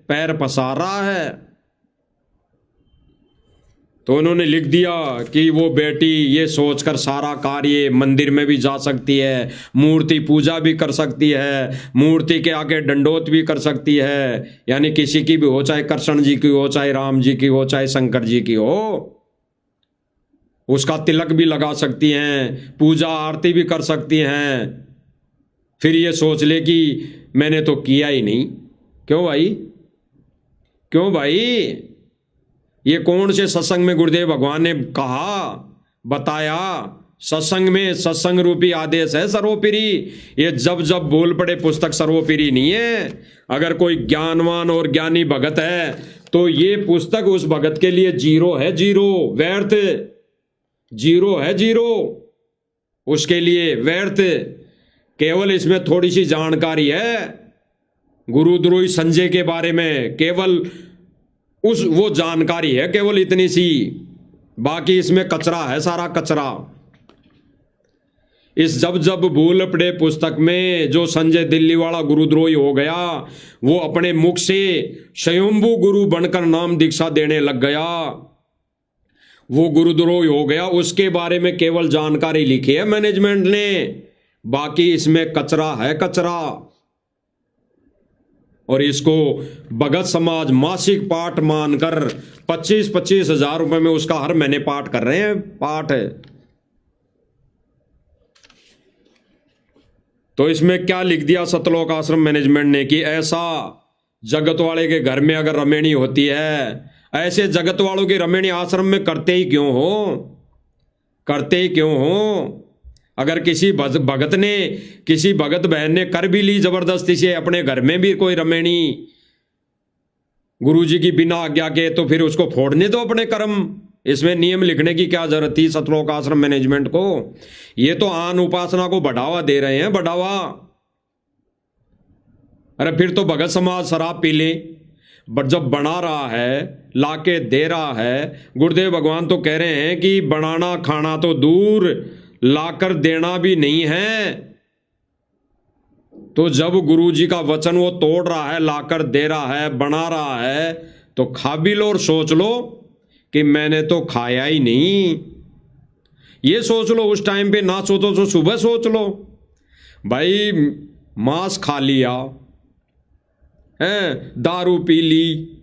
पैर पसार रहा है। तो उन्होंने लिख दिया कि वो बेटी ये सोचकर सारा कार्य मंदिर में भी जा सकती है, मूर्ति पूजा भी कर सकती है, मूर्ति के आगे दंडोत भी कर सकती है, यानी किसी की भी हो, चाहे कृष्ण जी की हो, चाहे राम जी की हो, चाहे शंकर जी की हो, उसका तिलक भी लगा सकती हैं, पूजा आरती भी कर सकती हैं। फिर ये सोच ले कि मैंने तो किया ही नहीं। क्यों भाई, क्यों भाई? ये कौन से सत्संग में गुरुदेव भगवान ने कहा, बताया? सत्संग में सत्संग रूपी आदेश है सर्वोपरि। ये जब जब बोल पड़े पुस्तक सर्वोपरि नहीं है। अगर कोई ज्ञानवान और ज्ञानी भगत है तो ये पुस्तक उस भगत के लिए जीरो है, जीरो, व्यर्थ, जीरो है, जीरो, उसके लिए व्यर्थ। केवल इसमें थोड़ी सी जानकारी है गुरुद्रोही संजय के बारे में, केवल वो जानकारी है केवल इतनी सी, बाकी इसमें कचरा है, सारा कचरा। इस जब जब भूल पड़े पुस्तक में जो संजय दिल्ली वाला गुरुद्रोही हो गया, वो अपने मुख से स्वयंभू गुरु बनकर नाम दीक्षा देने लग गया, वो गुरुद्रोही हो गया। उसके बारे में केवल जानकारी लिखी है मैनेजमेंट ने, बाकी इसमें कचरा है, कचरा। और इसको भगत समाज मासिक पाठ मानकर 25-25 हजार रुपए में उसका हर महीने पाठ कर रहे हैं, पाठ है। तो इसमें क्या लिख दिया सतलोक आश्रम मैनेजमेंट ने कि ऐसा जगत वाले के घर में अगर रमेणी होती है, ऐसे जगत वालों की रमेणी आश्रम में करते ही क्यों हो, करते ही क्यों हो। अगर किसी भगत ने, किसी भगत बहन ने कर भी ली जबरदस्ती से अपने घर में भी कोई रमेणी गुरुजी की बिना आज्ञा के, तो फिर उसको फोड़ने दो अपने कर्म। इसमें नियम लिखने की क्या जरूरत थी सतलोक आश्रम मैनेजमेंट को। ये तो आन उपासना को बढ़ावा दे रहे हैं, बढ़ावा। अरे फिर तो भगत समाज शराब पी ले, बट जब बना रहा है, लाके दे रहा है। गुरुदेव भगवान तो कह रहे हैं कि बनाना खाना तो दूर, लाकर देना भी नहीं है। तो जब गुरुजी का वचन वो तोड़ रहा है, लाकर दे रहा है, बना रहा है, तो खा भी लो और सोच लो कि मैंने तो खाया ही नहीं। ये सोच लो, उस टाइम पे ना सोचो तो सुबह सोच लो। भाई मांस खा लिया है, दारू पी ली,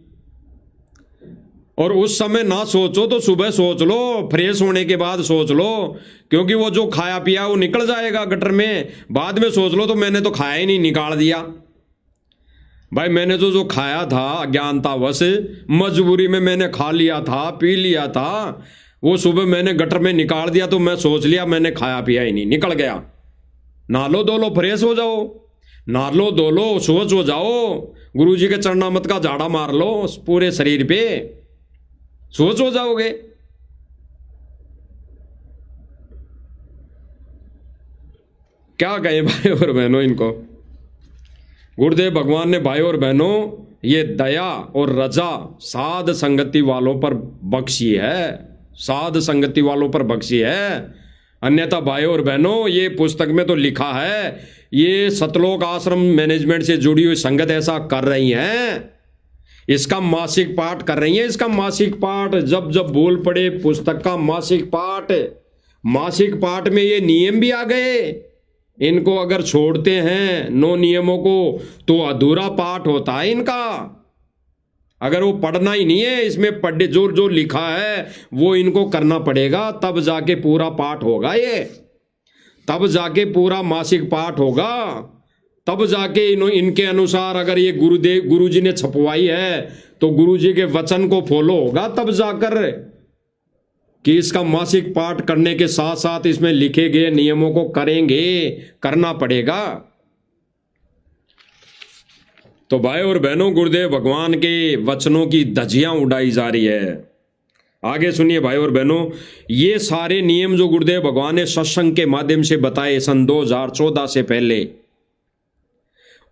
और उस समय ना सोचो तो सुबह सोच लो, फ्रेश होने के बाद सोच लो, क्योंकि वो जो खाया पिया वो निकल जाएगा गटर में। बाद में सोच लो तो मैंने तो खाया ही नहीं, निकाल दिया। भाई मैंने तो जो खाया था अज्ञानतावश, मजबूरी में मैंने खा लिया था, पी लिया था, वो सुबह मैंने गटर में निकाल दिया, तो मैं सोच लिया मैंने खाया पिया ही नहीं, निकल गया। नहा लो धो लो, फ्रेश हो जाओ, नहा लो धो लो, सोच हो जाओ, गुरुजी के चरणामृत का झाड़ा मार लो पूरे शरीर पे, सोच हो जाओगे। क्या कहें भाई और बहनों इनको। गुरुदेव भगवान ने भाई और बहनों ये दया और रजा साध संगति वालों पर बख्शी है, साध संगति वालों पर बख्शी है। अन्यथा भाई और बहनों ये पुस्तक में तो लिखा है, ये सतलोक आश्रम मैनेजमेंट से जुड़ी हुई संगत ऐसा कर रही है, इसका मासिक पाठ कर रही है, इसका मासिक पाठ। जब जब भूल पड़े पुस्तक का मासिक पाठ, मासिक पाठ में ये नियम भी आ गए। इनको अगर छोड़ते हैं 9 नियमों को तो अधूरा पाठ होता है इनका। अगर वो पढ़ना ही नहीं है, इसमें पढ़े जो जो लिखा है वो इनको करना पड़ेगा, तब जाके पूरा पाठ होगा, ये तब जाके पूरा मासिक पाठ होगा, तब जाके इनके अनुसार अगर ये गुरुजी ने छपवाई है तो गुरुजी के वचन को फॉलो होगा, तब जाकर कि इसका मासिक पाठ करने के साथ साथ इसमें लिखे गए नियमों को करेंगे, करना पड़ेगा। तो भाई और बहनों गुरुदेव भगवान के वचनों की धज्जियां उड़ाई जा रही है। आगे सुनिए भाई और बहनों, ये सारे नियम जो गुरुदेव भगवान ने सत्संग के माध्यम से बताए सन 2014 से पहले,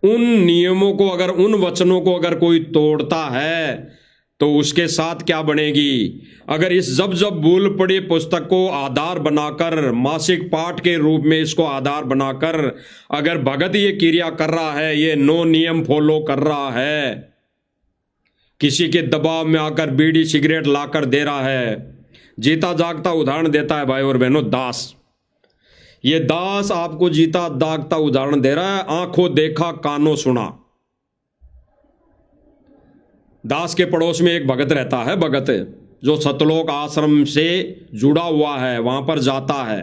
उन नियमों को अगर, उन वचनों को अगर कोई तोड़ता है तो उसके साथ क्या बनेगी। अगर इस जब जब भूल पड़ी पुस्तक को आधार बनाकर, मासिक पाठ के रूप में इसको आधार बनाकर अगर भगत ये क्रिया कर रहा है, ये 9 नियम फॉलो कर रहा है, किसी के दबाव में आकर बीड़ी सिगरेट लाकर दे रहा है। जीता जागता उदाहरण देता है भाई और बहनों दास। ये दास आपको जीता जागता उदाहरण दे रहा है, आंखों देखा कानों सुना। दास के पड़ोस में एक भगत रहता है, भगत जो सतलोक आश्रम से जुड़ा हुआ है, वहां पर जाता है।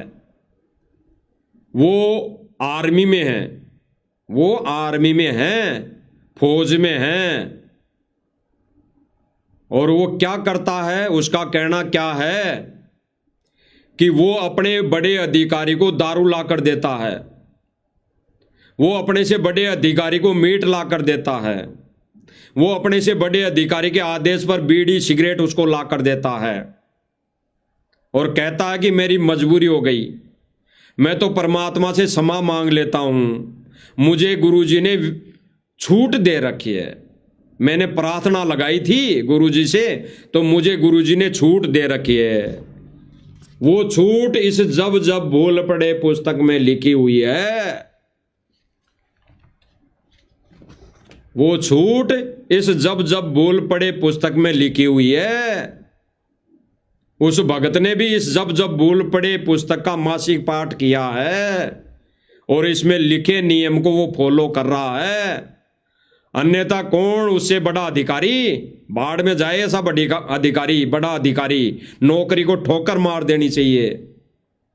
वो आर्मी में है, वो आर्मी में है, फौज में है। और वो क्या करता है, उसका कहना क्या है कि वो अपने बड़े अधिकारी को दारू लाकर देता है, वो अपने से बड़े अधिकारी को मीट लाकर देता है, वो अपने से बड़े अधिकारी के आदेश पर बीड़ी सिगरेट उसको लाकर देता है, और कहता है कि मेरी मजबूरी हो गई, मैं तो परमात्मा से क्षमा मांग लेता हूँ, मुझे गुरुजी ने छूट दे रखी है। मैंने प्रार्थना लगाई थी गुरुजी से, तो मुझे गुरुजी ने छूट दे रखी है। वो छूट इस जब जब भूल पड़े पुस्तक में लिखी हुई है। वो छूट इस जब जब भूल पड़े पुस्तक में लिखी हुई है। उस भगत ने भी इस जब जब भूल पड़े पुस्तक का मासिक पाठ किया है और इसमें लिखे नियम को वो फॉलो कर रहा है। अन्यथा कौन उससे बड़ा अधिकारी? बाढ़ में जाए ऐसा अधिकारी, बड़ा अधिकारी। नौकरी को ठोकर मार देनी चाहिए।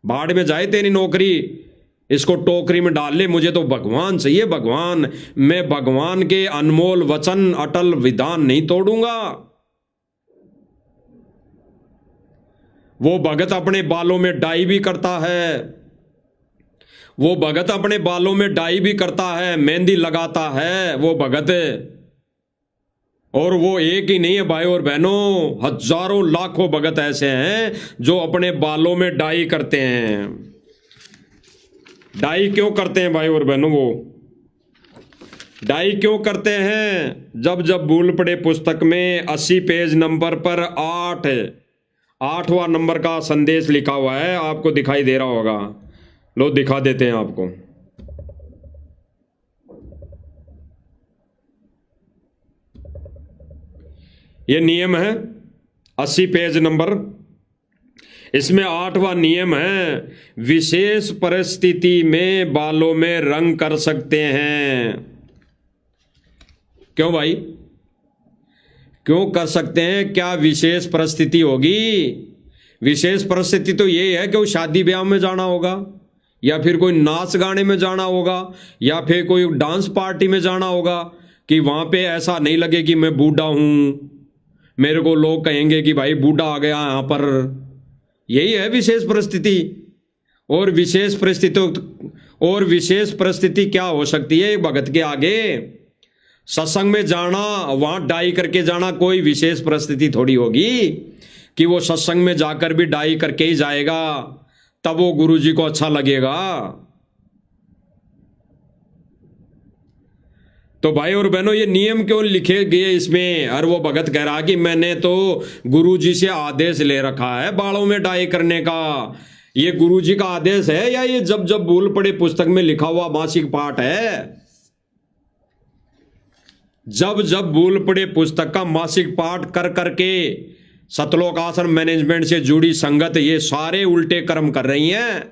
बाढ़ में जाए तेरी नौकरी, इसको टोकरी में डाल ले, मुझे तो भगवान चाहिए, भगवान। मैं भगवान के अनमोल वचन, अटल विधान नहीं तोड़ूंगा। वो भगत अपने बालों में डाई भी करता है, वो भगत अपने बालों में डाई भी करता है, मेहंदी लगाता है वो भगत। और वो एक ही नहीं है भाई और बहनों, हजारों लाखों भगत ऐसे हैं जो अपने बालों में डाई करते हैं। डाई क्यों करते हैं भाई और बहनों? वो डाई क्यों करते हैं? जब जब भूल पड़े पुस्तक में 80 पेज नंबर पर 8वां नंबर का संदेश लिखा हुआ है, आपको दिखाई दे रहा होगा। लो दिखा देते हैं आपको। ये नियम है 80 पेज नंबर, इसमें 8वां नियम है, विशेष परिस्थिति में बालों में रंग कर सकते हैं। क्यों भाई, क्यों कर सकते हैं? क्या विशेष परिस्थिति होगी? विशेष परिस्थिति तो ये है कि वो शादी ब्याह में जाना होगा, या फिर कोई नाच गाने में जाना होगा, या फिर कोई डांस पार्टी में जाना होगा, कि वहां पे ऐसा नहीं लगे कि मैं बूढ़ा हूं, मेरे को लोग कहेंगे कि भाई बूढ़ा आ गया यहां पर। यही है विशेष परिस्थिति। और विशेष परिस्थिति क्या हो सकती है एक भगत के आगे? सत्संग में जाना, वहां डाई करके जाना कोई विशेष परिस्थिति थोड़ी होगी कि वो सत्संग में जाकर भी डाई करके ही जाएगा, तब वो गुरुजी को अच्छा लगेगा। तो भाई और बहनों, ये नियम क्यों लिखे गए इसमें? और वो भगत कह रहा कि मैंने तो गुरुजी से आदेश ले रखा है बालों में डाई करने का। ये गुरुजी का आदेश है या ये जब जब भूल पड़े पुस्तक में लिखा हुआ मासिक पाठ है? जब जब भूल पड़े पुस्तक का मासिक पाठ कर करके सतलोक आश्रम मैनेजमेंट से जुड़ी संगत ये सारे उल्टे कर्म कर रही हैं,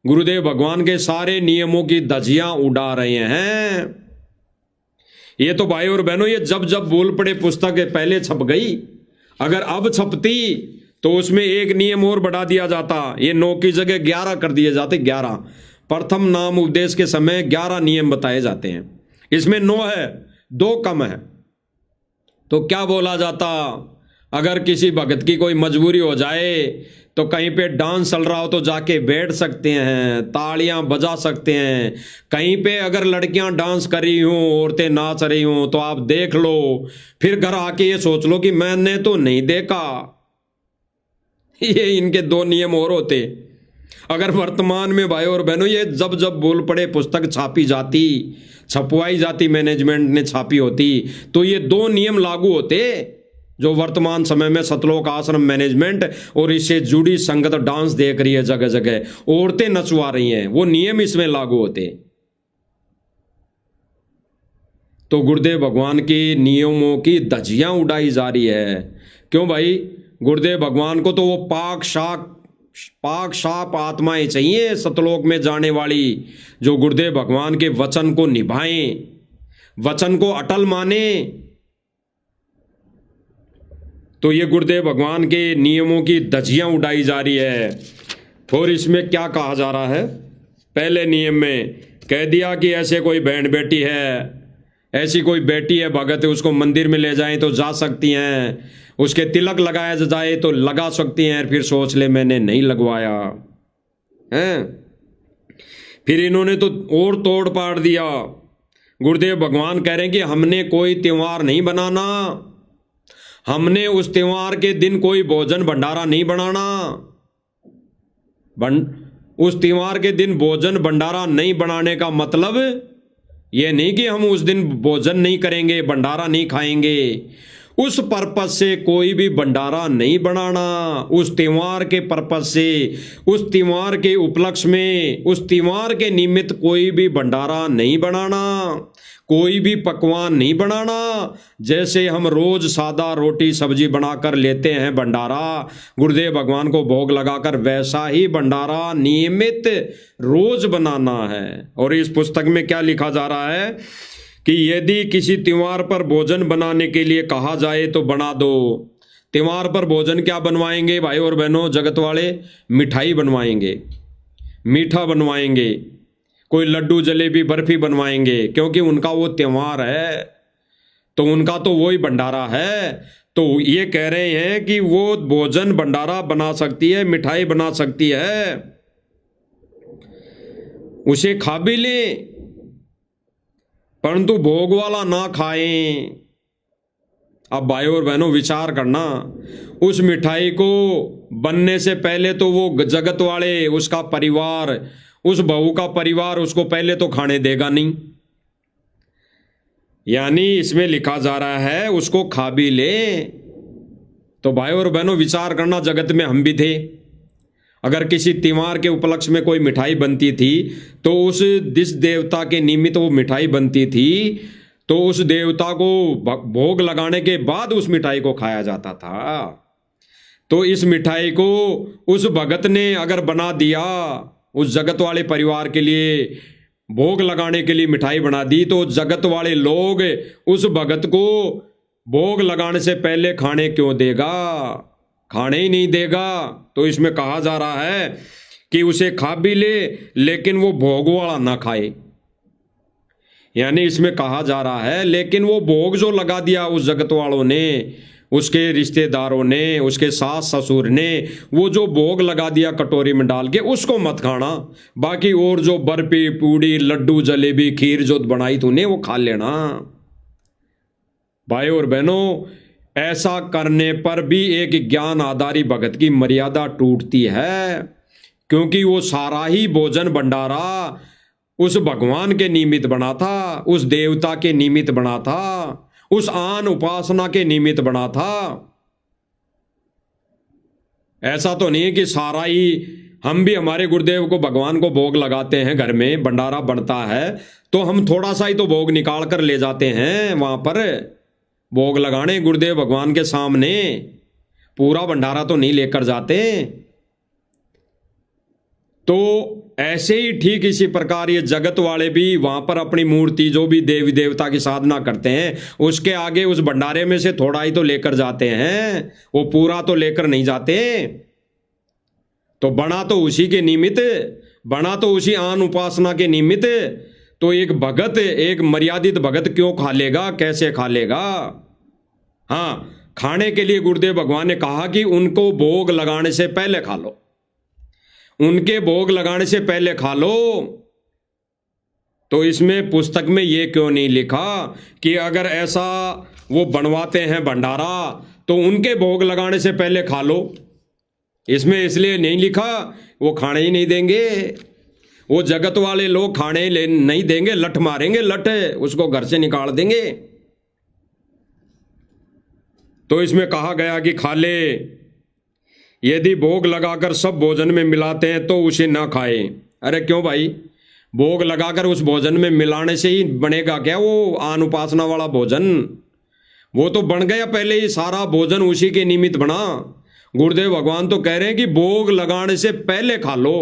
गुरुदेव भगवान के सारे नियमों की धज्जियां उड़ा रहे हैं। ये तो भाई और बहनों, ये जब जब भूल पड़े पुस्तक पहले छप गई, अगर अब छपती तो उसमें एक नियम और बढ़ा दिया जाता। ये 9 की जगह 11 कर दिए जाते। 11 प्रथम नाम उपदेश के समय 11 नियम बताए जाते हैं, इसमें 9 है, 2 कम है। तो क्या बोला जाता? अगर किसी भगत की कोई मजबूरी हो जाए तो कहीं पे डांस चल रहा हो तो जाके बैठ सकते हैं, तालियां बजा सकते हैं। कहीं पे अगर लड़कियां डांस कर रही हों, औरतें नाच रही हों, तो आप देख लो, फिर घर आके ये सोच लो कि मैंने तो नहीं देखा। ये इनके 2 नियम और होते। अगर वर्तमान में भाई और बहनों ये जब जब भूल पड़े पुस्तक छापी जाती, छपवाई जाती, मैनेजमेंट ने छापी होती, तो ये 2 नियम लागू होते जो वर्तमान समय में सतलोक आश्रम मैनेजमेंट और इससे जुड़ी संगत डांस देख रही है, जगह जगह औरतें नचवा रही हैं, वो नियम इसमें लागू होते। तो गुरुदेव भगवान के नियमों की धज्जियां उड़ाई जा रही है। क्यों भाई? गुरुदेव भगवान को तो वो पाक साफ आत्माएं चाहिए सतलोक में जाने वाली, जो गुरुदेव भगवान के वचन को निभाएं, वचन को अटल माने। तो ये गुरुदेव भगवान के नियमों की धज्जियां उड़ाई जा रही है। और इसमें क्या कहा जा रहा है? पहले नियम में कह दिया कि ऐसे कोई बहन बेटी है, ऐसी कोई बेटी है भगत है, उसको मंदिर में ले जाएं तो जा सकती हैं, उसके तिलक लगाया जाए तो लगा सकती हैं। फिर सोच ले मैंने नहीं लगवाया है। फिर इन्होंने तो और तोड़ पाड़ दिया। गुरुदेव भगवान कह रहे हैं कि हमने कोई त्योहार नहीं बनाना, हमने उस त्योहार के दिन कोई भोजन भंडारा नहीं बनाना। उस त्योहार के दिन भोजन भंडारा नहीं बनाने का मतलब ये नहीं कि हम उस दिन भोजन नहीं करेंगे, भंडारा नहीं खाएंगे। उस पर्पज से कोई भी भंडारा नहीं बनाना, उस त्योहार के पर्पज से, उस त्योहार के उपलक्ष्य में, उस त्योहार के निमित्त कोई भी भंडारा नहीं बनाना, कोई भी पकवान नहीं बनाना। जैसे हम रोज सादा रोटी सब्जी बनाकर लेते हैं भंडारा गुरुदेव भगवान को भोग लगाकर, वैसा ही भंडारा नियमित रोज बनाना है। और इस पुस्तक में क्या लिखा जा रहा है कि यदि किसी त्योहार पर भोजन बनाने के लिए कहा जाए तो बना दो। त्योहार पर भोजन क्या बनवाएंगे भाई और बहनों, जगत वाले? मिठाई बनवाएंगे, मीठा बनवाएंगे, कोई लड्डू जलेबी बर्फी बनवाएंगे, क्योंकि उनका वो त्योहार है, तो उनका तो वही भंडारा है। तो ये कह रहे हैं कि वो भोजन भंडारा बना सकती है, मिठाई बना सकती है, उसे खा भी लें, परंतु भोग वाला ना खाएं। अब भाई और बहनों विचार करना, उस मिठाई को बनने से पहले तो वो जगत वाले, उसका परिवार, उस बहू का परिवार उसको पहले तो खाने देगा नहीं। यानी इसमें लिखा जा रहा है उसको खा भी ले। तो भाई और बहनों विचार करना, जगत में हम भी थे। अगर किसी त्योहार के उपलक्ष्य में कोई मिठाई बनती थी तो उस जिस देवता के निमित्त वो मिठाई बनती थी तो उस देवता को भोग लगाने के बाद उस मिठाई को खाया जाता था। तो इस मिठाई को उस भगत ने अगर बना दिया, उस जगत वाले परिवार के लिए भोग लगाने के लिए मिठाई बना दी, तो जगत वाले लोग उस भगत को भोग लगाने से पहले खाने क्यों देगा? खाने ही नहीं देगा। तो इसमें कहा जा रहा है कि उसे खा भी ले, लेकिन वो भोग वाला ना खाए। यानी इसमें कहा जा रहा है लेकिन वो भोग जो लगा दिया उस जगत वालों ने, उसके रिश्तेदारों ने, उसके सास ससुर ने, वो जो भोग लगा दिया कटोरी में डाल के, उसको मत खाना। बाकी और जो बर्फी पूड़ी लड्डू जलेबी खीर जो बनाई तूने वो खा लेना। भाई और बहनों, ऐसा करने पर भी एक ज्ञान आधारी भगत की मर्यादा टूटती है, क्योंकि वो सारा ही भोजन भंडारा उस भगवान के निमित्त बना था, उस देवता के निमित्त बना था, उस आन उपासना के निमित्त बना था। ऐसा तो नहीं है कि सारा ही, हम भी हमारे गुरुदेव को भगवान को भोग लगाते हैं, घर में भंडारा बनता है तो हम थोड़ा सा ही तो भोग निकाल कर ले जाते हैं वहां पर भोग लगाने गुरुदेव भगवान के सामने, पूरा भंडारा तो नहीं लेकर जाते। तो ऐसे ही ठीक इसी प्रकार ये जगत वाले भी वहां पर अपनी मूर्ति, जो भी देवी देवता की साधना करते हैं, उसके आगे उस भंडारे में से थोड़ा ही तो लेकर जाते हैं, वो पूरा तो लेकर नहीं जाते। तो बना तो उसी के निमित्त, बना तो उसी आन उपासना के निमित्त। तो एक भगत, एक मर्यादित भगत क्यों खा लेगा, कैसे खा लेगा? हाँ, खाने के लिए गुरुदेव भगवान ने कहा कि उनको भोग लगाने से पहले खा लो, उनके भोग लगाने से पहले खा लो। तो इसमें पुस्तक में ये क्यों नहीं लिखा कि अगर ऐसा वो बनवाते हैं भंडारा तो उनके भोग लगाने से पहले खा लो? इसमें इसलिए नहीं लिखा, वो खाने ही नहीं देंगे, वो जगत वाले लोग खाने नहीं देंगे, लठ मारेंगे, लठ उसको घर से निकाल देंगे। तो इसमें कहा गया कि खा ले। यदि भोग लगाकर सब भोजन में मिलाते हैं तो उसे ना खाए। अरे क्यों भाई, भोग लगाकर उस भोजन में मिलाने से ही बनेगा क्या वो आन उपासना वाला भोजन? वो तो बन गया पहले ही, सारा भोजन उसी के निमित्त बना। गुरुदेव भगवान तो कह रहे हैं कि भोग लगाने से पहले खा लो,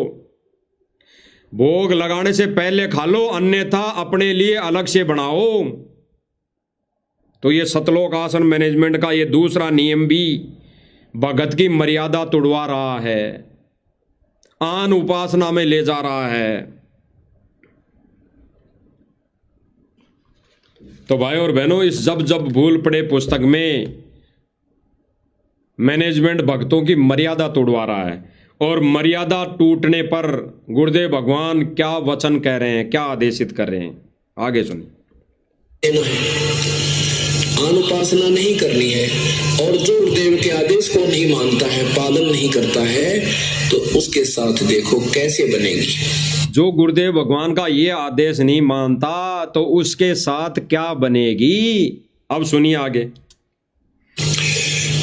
भोग लगाने से पहले खा लो, अन्यथा अपने लिए अलग से बनाओ। तो ये सतलोक आसन मैनेजमेंट का ये दूसरा नियम भी भगत की मर्यादा तोड़वा रहा है, आन उपासना में ले जा रहा है। तो भाई और बहनों, इस जब जब भूल पड़े पुस्तक में मैनेजमेंट भक्तों की मर्यादा तोड़वा रहा है। और मर्यादा टूटने पर गुरुदेव भगवान क्या वचन कह रहे हैं, क्या आदेशित कर रहे हैं, आगे सुनिए। देना है अनुपासना नहीं करनी है और जो गुरुदेव के आदेश को नहीं मानता है, पालन नहीं करता है, तो उसके साथ देखो कैसे बनेगी। जो गुरुदेव भगवान का ये आदेश नहीं मानता तो उसके साथ क्या बनेगी। अब सुनिए आगे।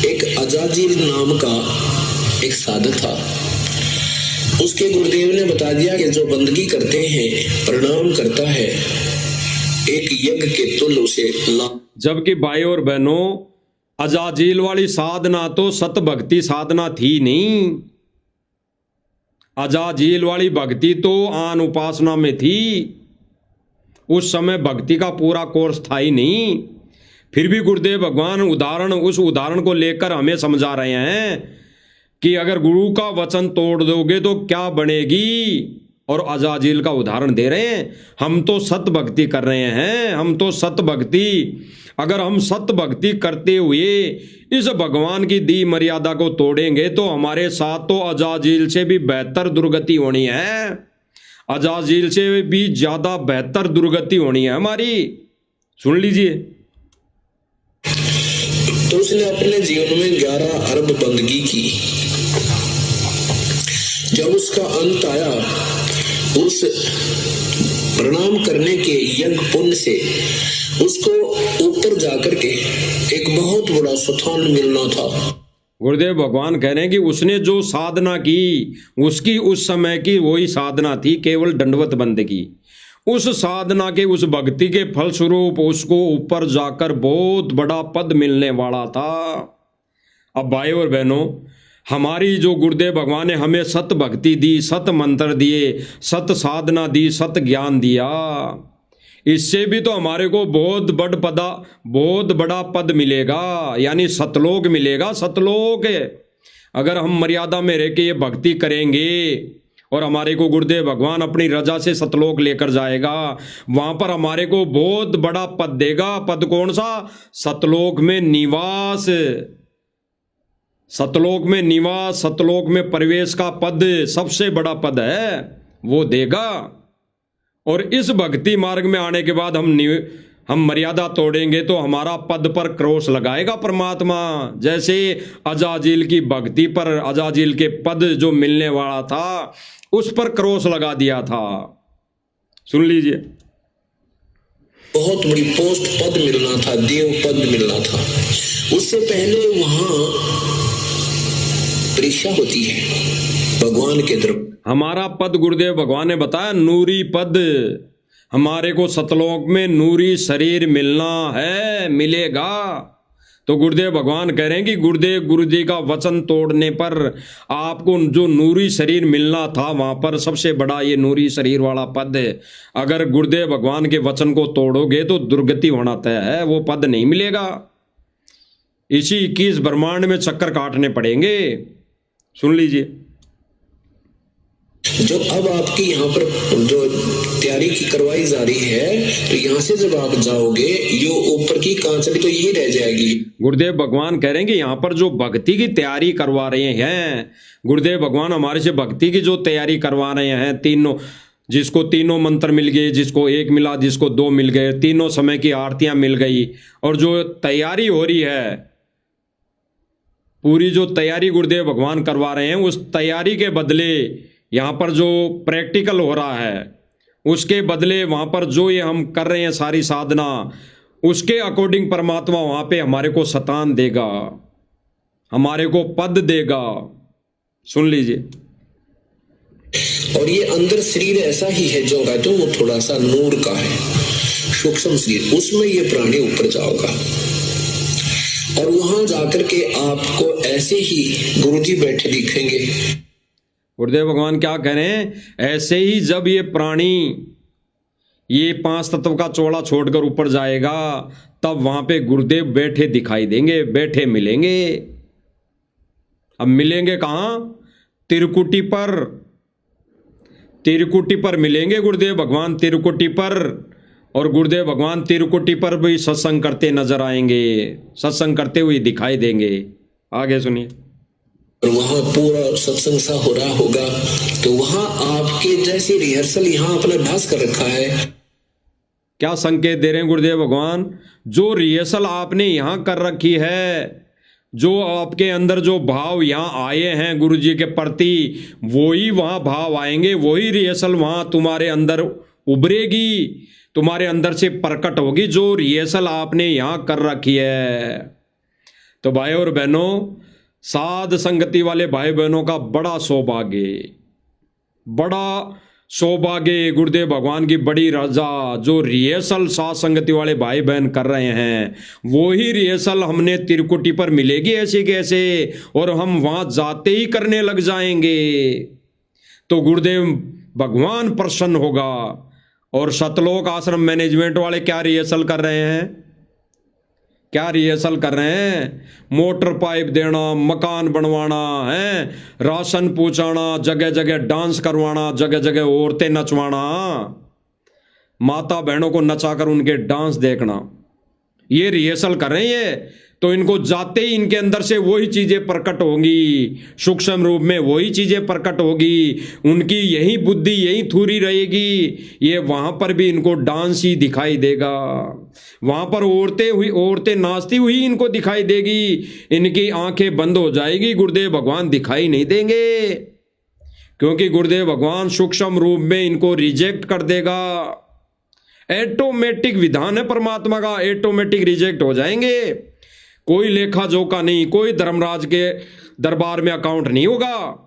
एक अजाजिल नाम का एक साधक था, उसके गुरुदेव ने बता दिया कि जो बंदगी करते हैं, प्रणाम करता है, एक यज्ञ के तुल्य उसे जबकि भाई और बहनों, अजाजिल वाली साधना तो सत भक्ति साधना थी नहीं। अजाजिल वाली भक्ति तो आन उपासना में थी। उस समय भक्ति का पूरा कोर्स था ही नहीं। फिर भी गुरुदेव भगवान उस उदाहरण को लेकर हमें समझा रहे हैं कि अगर गुरु का वचन तोड़ दोगे तो क्या बनेगी। और अजाजिल का उदाहरण दे रहे हैं। हम तो सत भक्ति कर रहे हैं, हम तो सत भक्ति, अगर हम सत भक्ति करते हुए इस भगवान की दी मर्यादा को तोड़ेंगे तो हमारे साथ तो अजाजिल से भी बेहतर दुर्गति होनी है, अजाजिल से भी ज्यादा बेहतर दुर्गति होनी है हमारी। सुन लीजिए। तो उसने अपने जीवन में 11 अरब बंदगी की। जब उसका अंत आया, उस प्रणाम करने के यज्ञ पुण्य से उसको ऊपर जाकर के एक बहुत बड़ा स्थान मिलना था। गुरुदेव भगवान कह रहे हैं कि उसने जो साधना की उसकी उस समय की वही साधना थी, केवल दंडवत बंदगी। उस साधना के, उस भक्ति के फलस्वरूप उसको ऊपर जाकर बहुत बड़ा पद मिलने वाला था। अब भाई और बहनों, हमारी जो गुरुदेव भगवान ने हमें सत भक्ति दी, सत मंत्र दिए, सत साधना दी, सत ज्ञान दिया, इससे भी तो हमारे को बहुत बड़ा पद मिलेगा, यानी सतलोक मिलेगा। सतलोक अगर हम मर्यादा में रह के ये भक्ति करेंगे और हमारे को गुरुदेव भगवान अपनी रजा से सतलोक लेकर जाएगा, वहां पर हमारे को बहुत बड़ा पद देगा। पद कौन सा? सतलोक में निवास। सतलोक में निवास, सतलोक में प्रवेश का पद सबसे बड़ा पद है, वो देगा। और इस भक्ति मार्ग में आने के बाद हम मर्यादा तोड़ेंगे तो हमारा पद पर क्रॉस लगाएगा परमात्मा। जैसे अजाजिल की भक्ति पर, अजाजिल के पद जो मिलने वाला था उस पर क्रॉस लगा दिया था। सुन लीजिए। बहुत बड़ी पोस्ट पद मिलना था, देव पद मिलना था। उससे पहले वहां परीक्षा होती है भगवान के तरफ। हमारा पद गुरुदेव भगवान ने बताया नूरी पद। हमारे को सतलोक में नूरी शरीर मिलना है, मिलेगा। तो गुरुदेव भगवान कह रहे हैं कि गुरु जी का वचन तोड़ने पर आपको जो नूरी शरीर मिलना था, वहां पर सबसे बड़ा ये नूरी शरीर वाला पद, अगर गुरुदेव भगवान के वचन को तोड़ोगे तो दुर्गति होना तय है, वो पद नहीं मिलेगा। इसी 21 ब्रह्मांड में चक्कर काटने पड़ेंगे। सुन लीजिए। जो अब आपकी यहाँ पर जो तैयारी की करवाई जा रही है, तो यहाँ से जब आप जाओगे, ये ऊपर की कांचली तो यही रह जाएगी। गुरुदेव भगवान कह रहे हैं कि यहाँ पर जो भक्ति की तैयारी करवा रहे हैं, गुरुदेव भगवान हमारे से भक्ति की जो तैयारी करवा रहे हैं, तीनों, जिसको तीनों मंत्र मिल गए, जिसको एक मिला, जिसको 2 मिल गए, तीनों समय की आरतियां मिल गई, और जो तैयारी हो रही है, पूरी जो तैयारी गुरुदेव भगवान करवा रहे हैं, उस तैयारी के बदले यहाँ पर जो प्रैक्टिकल हो रहा है, उसके बदले वहाँ पर जो ये हम कर रहे हैं सारी साधना, उसके अकॉर्डिंग परमात्मा वहाँ पे हमारे को शतान देगा, हमारे को पद देगा। सुन लीजिए। और ये अंदर शरीर ऐसा ही है जो कहते हो, वो थोड़ा सा नूर का है, सूक्ष्म शरीर, उसमें ये प्राणी ऊपर जाओगा। और वहां जाकर के आपको ऐसे ही गुरुजी बैठे दिखेंगे। गुरुदेव भगवान क्या कह रहे हैं? ऐसे ही जब ये प्राणी ये 5 तत्व का चोला छोड़कर ऊपर जाएगा, तब वहां पे गुरुदेव बैठे दिखाई देंगे, बैठे मिलेंगे। अब मिलेंगे कहाँ? तिरुकुटी पर। तिरुकुटी पर मिलेंगे गुरुदेव भगवान, तिरुकुटी पर। और गुरुदेव भगवान तिरुकुटी पर भी सत्संग करते नजर आएंगे, सत्संग करते हुए दिखाई देंगे। आगे सुनिए। और वहां पूरा सत्संग सा हो रहा होगा, तो वहां आपके जैसी रिहर्सल यहाँ अपना अभ्यास कर रखा है। क्या संकेत दे रहे हैं गुरुदेव भगवान? जो रिहर्सल आपने यहाँ कर रखी है, जो आपके अंदर जो भाव यहाँ आए हैं गुरु जी के प्रति, वही वहाँ भाव आएंगे, वही रिहर्सल वहाँ तुम्हारे अंदर उभरेगी, तुम्हारे अंदर से प्रकट होगी, जो रिहर्सल आपने यहाँ कर रखी है। तो भाई और बहनों, साध संगति वाले भाई बहनों का बड़ा सौभाग्य, बड़ा सौभाग्य, गुरुदेव भगवान की बड़ी रजा। जो रिहर्सल साध संगति वाले भाई बहन कर रहे हैं, वही रिहर्सल हमने त्रिकुटी पर मिलेगी ऐसे कैसे, और हम वहां जाते ही करने लग जाएंगे तो गुरुदेव भगवान प्रसन्न होगा। और सतलोक आश्रम मैनेजमेंट वाले क्या रिहर्सल कर रहे हैं? क्या रिहर्सल कर रहे हैं? मोटर पाइप देना, मकान बनवाना है, राशन पहुंचाना, जगह जगह डांस करवाना, जगह जगह औरतें नचवाना, माता बहनों को नचाकर उनके डांस देखना, ये रिहर्सल कर रहे हैं। तो इनको जाते ही इनके अंदर से वही चीजें प्रकट होंगी, सूक्ष्म रूप में वही चीजें प्रकट होगी, उनकी यही बुद्धि यही थूरी रहेगी, ये वहां पर भी इनको डांस ही दिखाई देगा, वहां पर औरतें नाचती हुई इनको दिखाई देगी, इनकी आंखें बंद हो जाएगी, गुरुदेव भगवान दिखाई नहीं देंगे, क्योंकि गुरुदेव भगवान सूक्ष्म रूप में इनको रिजेक्ट कर देगा। ऑटोमेटिक विधान है परमात्मा का, ऑटोमेटिक रिजेक्ट हो जाएंगे, कोई लेखा जोखा नहीं, कोई धर्मराज के दरबार में अकाउंट नहीं होगा,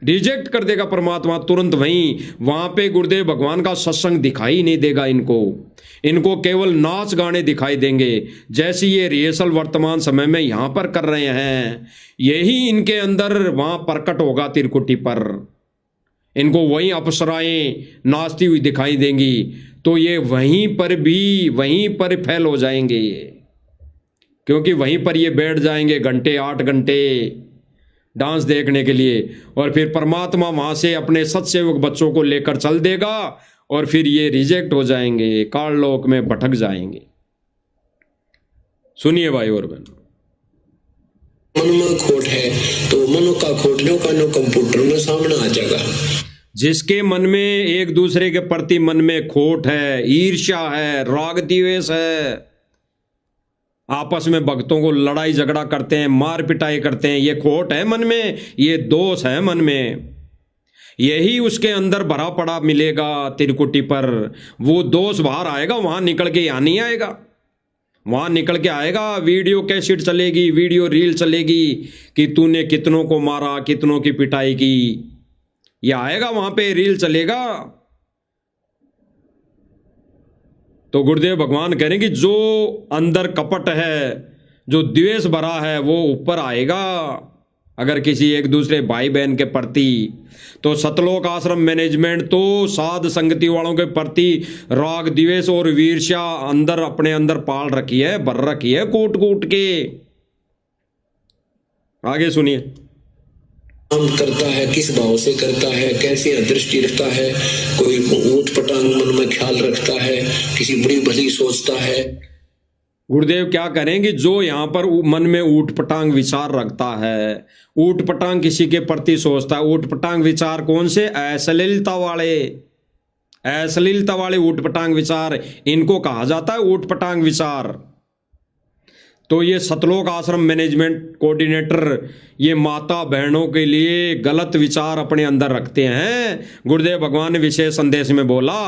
रिजेक्ट कर देगा परमात्मा तुरंत वहीं। वहां पे गुरुदेव भगवान का सत्संग दिखाई नहीं देगा इनको केवल नाच गाने दिखाई देंगे, जैसी ये रिहर्सल वर्तमान समय में यहां पर कर रहे हैं, यही इनके अंदर वहां प्रकट होगा त्रिकुटी पर, इनको वहीं अप्सराएं नाचती हुई दिखाई देंगी, तो ये वहीं पर फैल हो जाएंगे ये, क्योंकि वहीं पर ये बैठ जाएंगे घंटे 8 घंटे डांस देखने के लिए, और फिर परमात्मा वहां से अपने सत्सेवक बच्चों को लेकर चल देगा, और फिर ये रिजेक्ट हो जाएंगे, काललोक में भटक जाएंगे। सुनिए भाई और बहन, मन में खोट है तो मनो का खोट लो का नो कंप्यूटर में सामने आ जाएगा। जिसके मन में एक दूसरे के प्रति मन में खोट है, ईर्ष्या है, राग द्वेष है, आपस में भक्तों को लड़ाई झगड़ा करते हैं, मार पिटाई करते हैं, ये खोट है मन में, ये दोष है मन में, यही उसके अंदर भरा पड़ा मिलेगा त्रिकुटी पर। वो दोष बाहर आएगा, वहां निकल के यहाँ नहीं आएगा, वहां निकल के आएगा, वीडियो कैसेट चलेगी, वीडियो रील चलेगी कि तूने कितनों को मारा, कितनों की पिटाई की, ये आएगा, वहां पे रील चलेगा। तो गुरुदेव भगवान कह रहे हैं कि जो अंदर कपट है, जो द्वेष भरा है, वो ऊपर आएगा अगर किसी एक दूसरे भाई बहन के प्रति। तो सतलोक आश्रम मैनेजमेंट तो साध संगति वालों के प्रति राग द्वेष और ईर्ष्या अंदर अपने अंदर पाल रखी है, भर रखी है कूट कूट के। आगे सुनिए। काम करता है, किस भाव से करता है, कैसे दृष्टि रखता है, कोई ऊट पटांग मन में ख्याल रखता है, किसी बुरी भली सोचता है। गुरुदेव क्या करेंगे? जो यहाँ पर मन में ऊट पटांग विचार रखता है, ऊट पटांग किसी के प्रति सोचता है, ऊट पटांग विचार कौन से? अश्लीलता वाले ऊट पटांग विचार, इनको कहा जाता है ऊट पटांग विचार। तो ये सतलोक आश्रम मैनेजमेंट कोऑर्डिनेटर ये माता बहनों के लिए गलत विचार अपने अंदर रखते हैं। गुरुदेव भगवान ने विशेष संदेश में बोला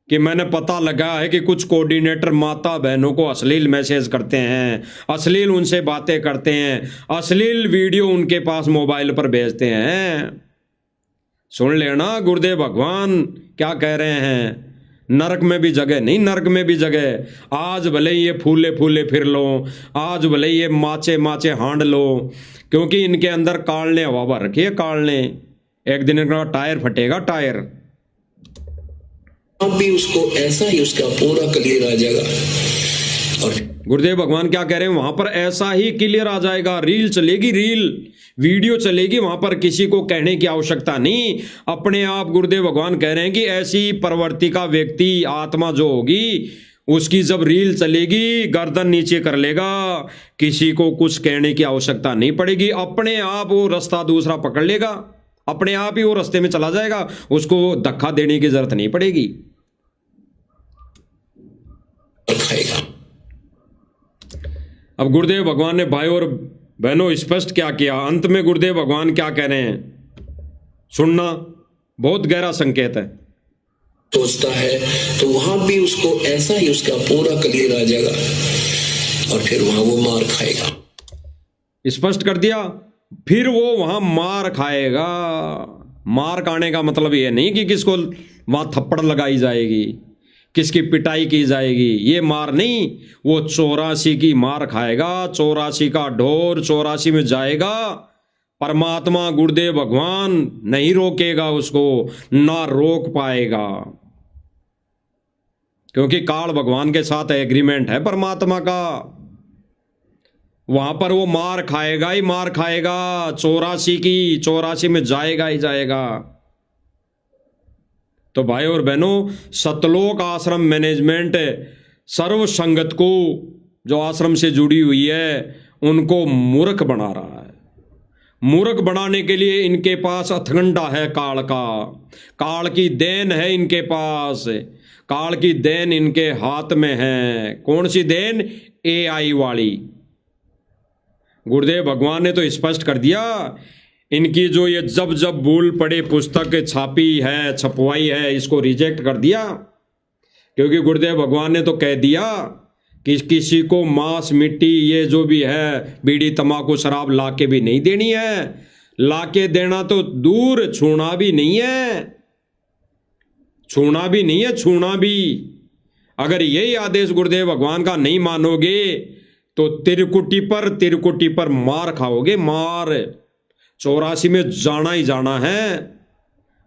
कि मैंने पता लगा है कि कुछ कोऑर्डिनेटर माता बहनों को अश्लील मैसेज करते हैं, अश्लील उनसे बातें करते हैं, अश्लील वीडियो उनके पास मोबाइल पर भेजते हैं। सुन लेना गुरुदेव भगवान क्या कह रहे हैं, नरक में भी जगह नहीं, नरक में भी जगह। आज भले ये फूले फूले फिर लो, आज भले ये माचे माचे हांड लो, क्योंकि इनके अंदर कालने हवा भर रखी है, कालने। एक दिन इनका टायर फटेगा, टायर। अब भी उसको ऐसा ही उसका पूरा क्लियर आ जाएगा। और गुरुदेव भगवान क्या कह रहे हैं, वहां पर ऐसा ही क्लियर आ जाएगा। रील चलेगी, रील वीडियो चलेगी, वहां पर किसी को कहने की आवश्यकता नहीं, अपने आप गुरुदेव भगवान कह रहे हैं कि ऐसी प्रवृत्ति का व्यक्ति आत्मा जो होगी उसकी जब रील चलेगी गर्दन नीचे कर लेगा, किसी को कुछ कहने की आवश्यकता नहीं पड़ेगी, अपने आप वो रास्ता दूसरा पकड़ लेगा, अपने आप ही वो रास्ते में चला जाएगा, उसको धक्का देने की जरूरत नहीं पड़ेगी। खाएगा। अब गुरुदेव भगवान ने भाई और बहनों स्पष्ट क्या किया, अंत में गुरुदेव भगवान क्या कह रहे हैं, सुनना, बहुत गहरा संकेत है। सोचता है तो वहां भी उसको ऐसा ही उसका पूरा कलियर आ जाएगा और फिर वहां वो मार खाएगा। स्पष्ट कर दिया, फिर वो वहां मार खाएगा। मार खाने का मतलब ये नहीं कि किसको वहां थप्पड़ लगाई जाएगी, किसकी पिटाई की जाएगी, ये मार नहीं। वो 84 की मार खाएगा, 84 का ढोर 84 में जाएगा। परमात्मा गुरुदेव भगवान नहीं रोकेगा उसको, ना रोक पाएगा, क्योंकि काल भगवान के साथ एग्रीमेंट है परमात्मा का। वहां पर वो मार खाएगा ही मार खाएगा, 84 की 84 में जाएगा ही जाएगा। तो भाई और बहनों, सतलोक आश्रम मैनेजमेंट सर्व संगत को, जो आश्रम से जुड़ी हुई है, उनको मूर्ख बना रहा है। मूर्ख बनाने के लिए इनके पास हथकंडा है काल का, काल की देन है इनके पास, काल की देन इनके हाथ में है। कौन सी देन? AI वाली। गुरुदेव भगवान ने तो स्पष्ट कर दिया, इनकी जो ये जब जब भूल पड़े पुस्तक छापी है, छपवाई है, इसको रिजेक्ट कर दिया। क्योंकि गुरुदेव भगवान ने तो कह दिया कि किसी को मांस मिट्टी ये जो भी है, बीड़ी तंबाकू शराब लाके भी नहीं देनी है। लाके देना तो दूर, छूना भी नहीं है, छूना भी नहीं है, छूना भी। अगर यही आदेश गुरुदेव भगवान का नहीं मानोगे तो तिरकुटी पर मार खाओगे, मार। 84 में जाना ही जाना है।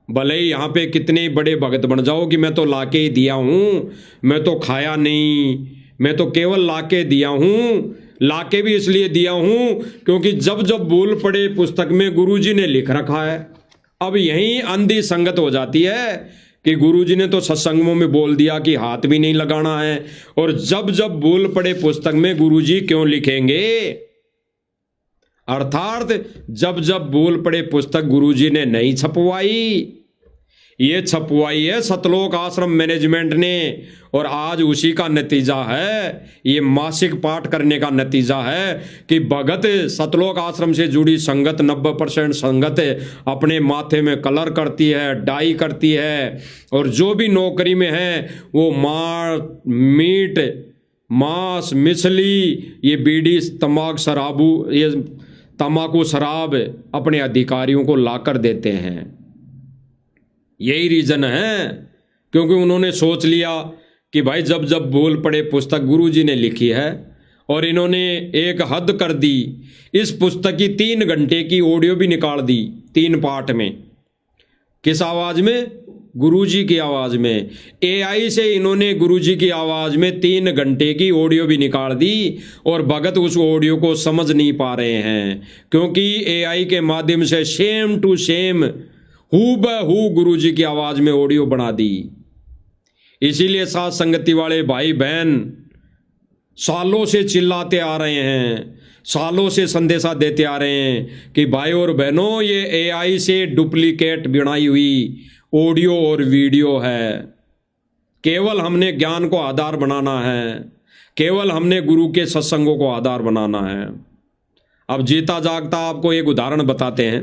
भले ही यहाँ पे कितने बड़े भगत बन जाओ कि मैं तो लाके ही दिया हूँ, मैं तो खाया नहीं, मैं तो केवल लाके दिया हूँ। लाके भी इसलिए दिया हूँ क्योंकि जब जब भूल पड़े पुस्तक में गुरुजी ने लिख रखा है। अब यहीं अंधी संगत हो जाती है कि गुरुजी ने तो सत्संगों में बोल दिया कि हाथ भी नहीं लगाना है, और जब जब भूल पड़े पुस्तक में गुरुजी क्यों लिखेंगे? अर्थात जब जब भूल पड़े पुस्तक गुरुजी ने नहीं छपवाई, ये छपवाई है सतलोक आश्रम मैनेजमेंट ने। और आज उसी का नतीजा है, ये मासिक पाठ करने का नतीजा है कि भगत सतलोक आश्रम से जुड़ी संगत 90% संगत अपने माथे में कलर करती है, डाई करती है, और जो भी नौकरी में है वो मीट, मांस, मिछली, ये बीड़ी, तंबाकू शराब अपने अधिकारियों को लाकर देते हैं। यही रीजन है, क्योंकि उन्होंने सोच लिया कि भाई जब जब भूल पड़े पुस्तक गुरुजी ने लिखी है, और इन्होंने एक हद कर दी। इस पुस्तक की 3 घंटे की ऑडियो भी निकाल दी 3 पार्ट में। किस आवाज में? गुरुजी की आवाज में। AI से इन्होंने गुरुजी की आवाज में 3 घंटे की ऑडियो भी निकाल दी, और भगत उस ऑडियो को समझ नहीं पा रहे हैं, क्योंकि AI के माध्यम से सेम टू सेम हूबहू गुरुजी की आवाज में ऑडियो बना दी। इसीलिए साथ संगति वाले भाई बहन सालों से चिल्लाते आ रहे हैं, सालों से संदेशा देते आ रहे हैं कि भाई और बहनों, ये AI से डुप्लीकेट बनाई हुई ऑडियो और वीडियो है। केवल हमने ज्ञान को आधार बनाना है, केवल हमने गुरु के सत्संगों को आधार बनाना है। अब जीता जागता आपको एक उदाहरण बताते हैं,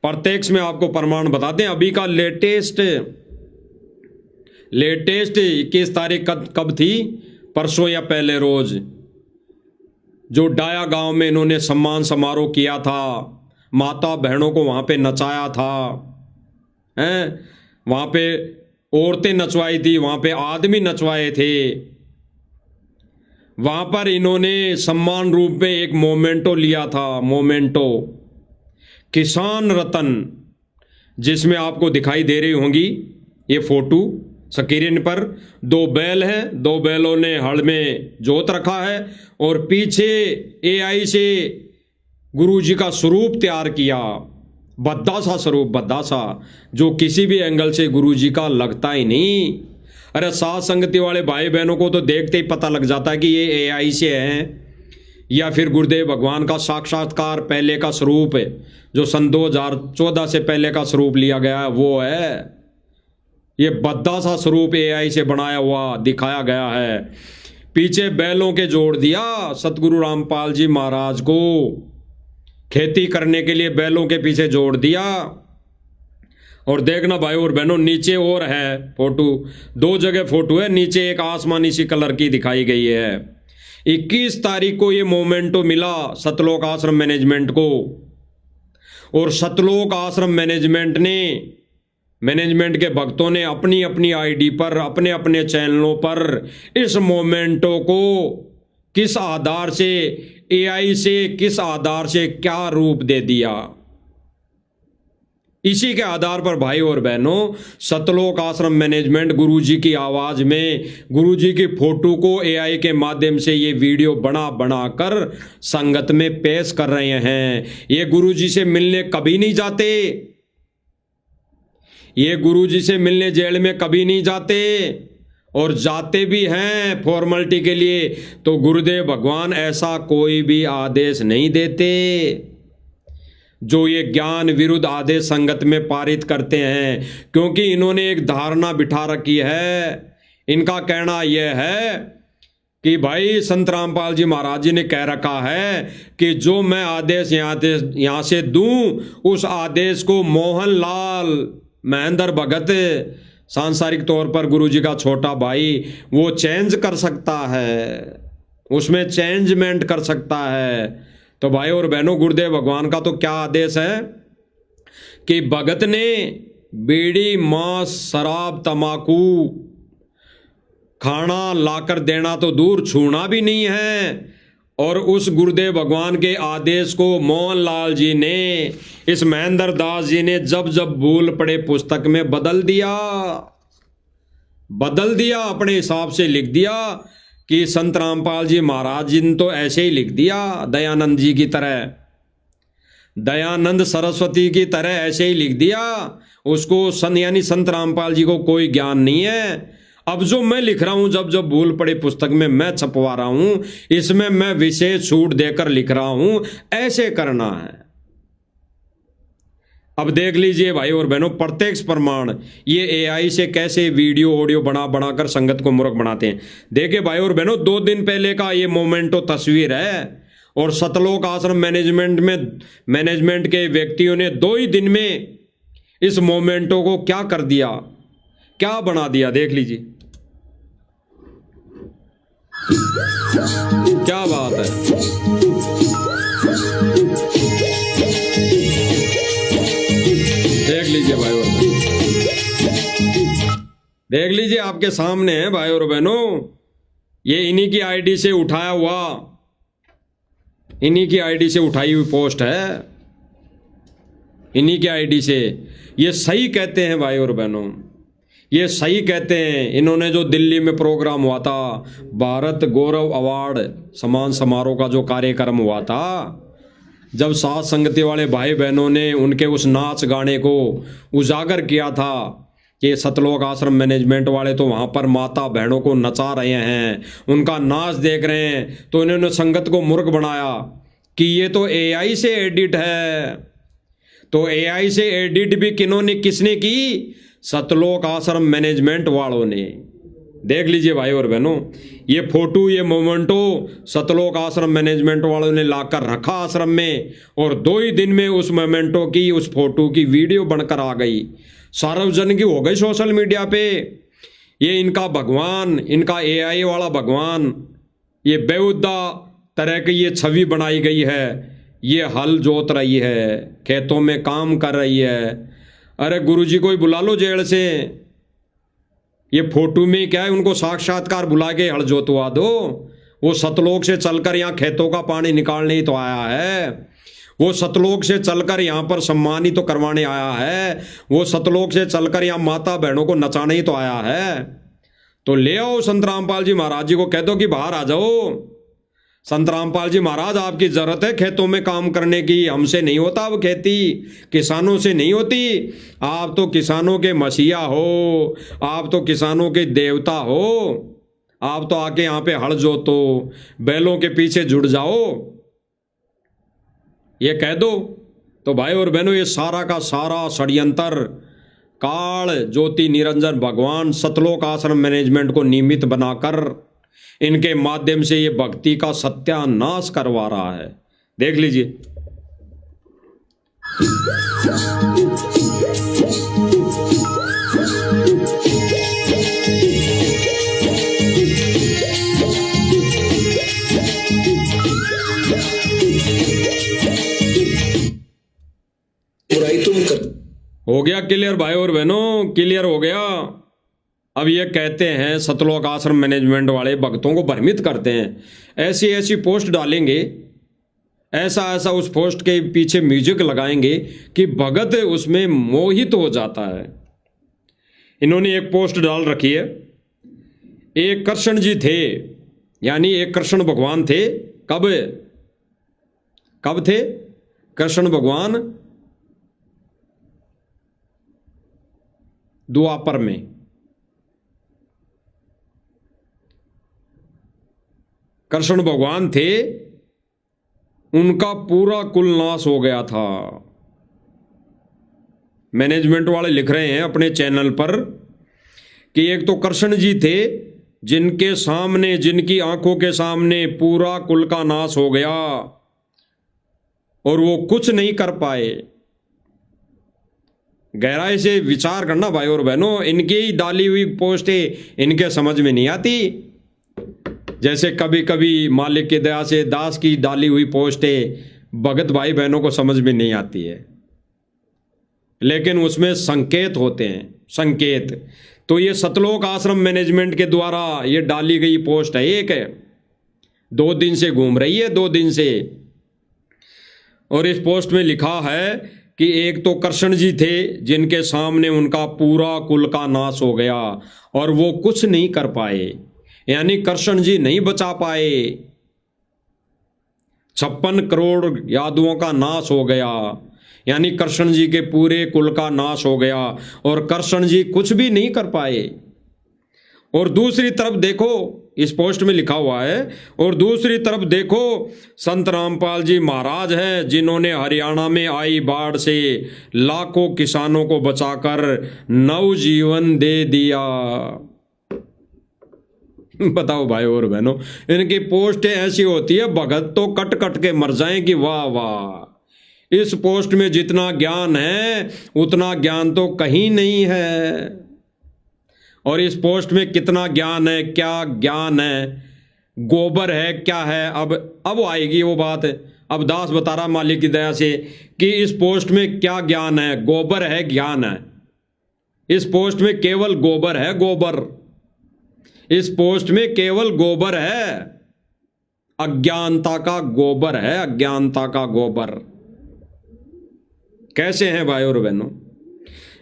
प्रत्यक्ष में आपको प्रमाण बताते हैं। अभी का लेटेस्ट 21 तारीख कब थी? परसों या पहले रोज, जो डाया गांव में इन्होंने सम्मान समारोह किया था, माता बहनों को वहां पे नचाया था, हैं? वहां पे औरतें नचवाई थी, वहां पे आदमी नचवाए थे। वहां पर इन्होंने सम्मान रूप में एक मोमेंटो लिया था, मोमेंटो किसान रतन, जिसमें आपको दिखाई दे रही होंगी ये फोटो स्क्रीन पर। 2 बैल हैं, 2 बैलों ने हल में जोत रखा है, और पीछे AI से गुरुजी का स्वरूप तैयार किया, भद्दा सा स्वरूप, भद्दा सा, जो किसी भी एंगल से गुरुजी का लगता ही नहीं। अरे साथ संगति वाले भाई बहनों को तो देखते ही पता लग जाता है कि ये AI से हैं या फिर गुरुदेव भगवान का साक्षात्कार पहले का स्वरूप है, जो सन 2014 से पहले का स्वरूप लिया गया है, वो है। ये भद्दा सा स्वरूप AI से बनाया हुआ दिखाया गया है। पीछे बैलों के जोड़ दिया सतगुरु रामपाल जी महाराज को, खेती करने के लिए बैलों के पीछे जोड़ दिया। और देखना भाई और बहनों, नीचे और है फोटो, 2 जगह फोटो है, नीचे एक आसमानी सी कलर की दिखाई गई है। 21 तारीख को ये मोमेंटो मिला सतलोक आश्रम मैनेजमेंट को, और सतलोक आश्रम मैनेजमेंट के भक्तों ने अपनी अपनी आईडी पर, अपने अपने चैनलों पर इस मोमेंटो को किस आधार से, एआई से किस आधार से क्या रूप दे दिया। इसी के आधार पर भाई और बहनों, सतलोक आश्रम मैनेजमेंट गुरुजी की आवाज में, गुरुजी की फोटो को एआई के माध्यम से ये वीडियो बना कर संगत में पेश कर रहे हैं। ये गुरुजी से मिलने कभी नहीं जाते, ये गुरुजी से मिलने जेल में कभी नहीं जाते, और जाते भी हैं फॉर्मेलिटी के लिए तो गुरुदेव भगवान ऐसा कोई भी आदेश नहीं देते जो ये ज्ञान विरुद्ध आदेश संगत में पारित करते हैं। क्योंकि इन्होंने एक धारणा बिठा रखी है, इनका कहना यह है कि भाई संत रामपाल जी महाराज जी ने कह रखा है कि जो मैं आदेश यहाँ से दूं, उस आदेश को मोहनलाल महेंद्र भगत सांसारिक तौर पर गुरुजी का छोटा भाई वो चेंज कर सकता है, उसमें चेंजमेंट कर सकता है। तो भाई और बहनों, गुरुदेव भगवान का तो क्या आदेश है कि भगत ने बीड़ी, मांस, शराब, तमाकू खाना लाकर देना तो दूर, छूना भी नहीं है। और उस गुरुदेव भगवान के आदेश को मोहनलाल जी ने, इस महेंद्र दास जी ने जब जब भूल पड़े पुस्तक में बदल दिया, अपने हिसाब से लिख दिया कि संत रामपाल जी महाराज जी ने तो ऐसे ही लिख दिया, दयानंद जी की तरह, दयानंद सरस्वती की तरह ऐसे ही लिख दिया। उसको यानी संत रामपाल जी को कोई ज्ञान नहीं है। अब जो मैं लिख रहा हूं, जब जब भूल पड़े पुस्तक में मैं छपवा रहा हूं, इसमें मैं विशेष छूट देकर लिख रहा हूं, ऐसे करना है। अब देख लीजिए भाई और बहनों, प्रत्यक्ष प्रमाण ये एआई से कैसे वीडियो ऑडियो बनाकर संगत को मूर्ख बनाते हैं। देखिए भाई और बहनों, 2 दिन पहले का ये मोमेंटो तस्वीर है, और सतलोक आश्रम मैनेजमेंट के व्यक्तियों ने 2 ही दिन में इस मोमेंटो को क्या कर दिया, क्या बना दिया, देख लीजिए क्या बात है। देख लीजिए भाई और बहनों, देख लीजिए आपके सामने है भाई और बहनों, ये इन्हीं की आईडी से उठाया हुआ, इन्हीं की आईडी से उठाई हुई पोस्ट है, इन्हीं की आईडी से। ये सही कहते हैं भाई और बहनों, ये सही कहते हैं। इन्होंने जो दिल्ली में प्रोग्राम हुआ था, भारत गौरव अवार्ड सम्मान समारोह का जो कार्यक्रम हुआ था, जब साथ संगति वाले भाई बहनों ने उनके उस नाच गाने को उजागर किया था कि सतलोक आश्रम मैनेजमेंट वाले तो वहाँ पर माता बहनों को नचा रहे हैं, उनका नाच देख रहे हैं, तो इन्होंने संगत को मूर्ख बनाया कि ये तो एआई से एडिट है। तो एआई से एडिट भी किसने की? सतलोक आश्रम मैनेजमेंट वालों ने। देख लीजिए भाई और बहनों, ये फोटो, ये मोमेंटो सतलोक आश्रम मैनेजमेंट वालों ने लाकर रखा आश्रम में, और 2 ही दिन में उस मोमेंटो की, उस फोटो की वीडियो बनकर आ गई, सार्वजनिक हो गई सोशल मीडिया पे। ये इनका भगवान, इनका एआई वाला भगवान, ये बेहुदा तरह की ये छवि बनाई गई है। ये हल जोत रही है, खेतों में काम कर रही है। अरे गुरुजी को ही बुला लो जेल से, ये फोटो में क्या है, उनको साक्षात्कार बुला के हल जोतवा दो। वो सतलोक से चलकर यहाँ खेतों का पानी निकालने ही तो आया है, वो सतलोक से चलकर यहाँ पर सम्मानित तो करवाने आया है, वो सतलोक से चलकर यहाँ माता बहनों को नचाने ही तो आया है। तो ले आओ संत रामपाल जी महाराज जी को, कह दो कि बाहर आ जाओ। संत रामपाल जी महाराज, आपकी जरूरत है खेतों में काम करने की, हमसे नहीं होता अब खेती, किसानों से नहीं होती। आप तो किसानों के मसीहा हो, आप तो किसानों के देवता हो, आप तो आके यहाँ पे हल जोतो, बैलों के पीछे जुड़ जाओ, ये कह दो। तो भाई और बहनों, ये सारा का सारा षड्यंत्र काल ज्योति निरंजन भगवान सतलोक आश्रम मैनेजमेंट को निमित्त बनाकर इनके माध्यम से ये भक्ति का सत्यानाश करवा रहा है। देख लीजिए। बुराई तुम कर हो गया क्लियर भाई और बहनों, क्लियर हो गया। अब ये कहते हैं सतलोक आश्रम मैनेजमेंट वाले भक्तों को भ्रमित करते हैं, ऐसी ऐसी पोस्ट डालेंगे, ऐसा ऐसा उस पोस्ट के पीछे म्यूजिक लगाएंगे कि भगत उसमें मोहित हो जाता है। इन्होंने एक पोस्ट डाल रखी है, एक कृष्ण जी थे, यानी एक कृष्ण भगवान थे। कब कब थे कृष्ण भगवान? द्वापर में। कृष्ण भगवान थे, उनका पूरा कुल नाश हो गया था। मैनेजमेंट वाले लिख रहे हैं अपने चैनल पर कि एक तो कृष्ण जी थे जिनके सामने, जिनकी आंखों के सामने पूरा कुल का नाश हो गया और वो कुछ नहीं कर पाए। गहराई से विचार करना भाई और बहनों, इनकी ही डाली हुई पोस्टें इनके समझ में नहीं आती। जैसे कभी कभी मालिक की दया से दास की डाली हुई पोस्टें भगत भाई बहनों को समझ में नहीं आती है, लेकिन उसमें संकेत होते हैं, संकेत। तो ये सतलोक आश्रम मैनेजमेंट के द्वारा ये डाली गई पोस्ट है, एक है, 2 दिन से घूम रही है, 2 दिन से। और इस पोस्ट में लिखा है कि एक तो कृष्ण जी थे जिनके सामने उनका पूरा कुल का नाश हो गया और वो कुछ नहीं कर पाए, यानी कृष्ण जी नहीं बचा पाए। 56 करोड़ यादवों का नाश हो गया, यानी कृष्ण जी के पूरे कुल का नाश हो गया और कृष्ण जी कुछ भी नहीं कर पाए। और दूसरी तरफ देखो, इस पोस्ट में लिखा हुआ है, और दूसरी तरफ देखो संत रामपाल जी महाराज हैं जिन्होंने हरियाणा में आई बाढ़ से लाखों किसानों को बचाकर नवजीवन दे दिया। बताओ भाई और बहनों, इनकी पोस्टें ऐसी होती है भगत तो कट कट के मर जाएं कि वाह वाह, इस पोस्ट में जितना ज्ञान है उतना ज्ञान तो कहीं नहीं है। और इस पोस्ट में कितना ज्ञान है, क्या ज्ञान है, गोबर है, क्या है। अब आएगी वो बात। अब दास बता रहा मालिक की दया से कि इस पोस्ट में क्या ज्ञान है, गोबर है, ज्ञान है। इस पोस्ट में केवल गोबर है, गोबर। इस पोस्ट में केवल गोबर है, अज्ञानता का गोबर है, अज्ञानता का गोबर। कैसे हैं भाई और बहनों?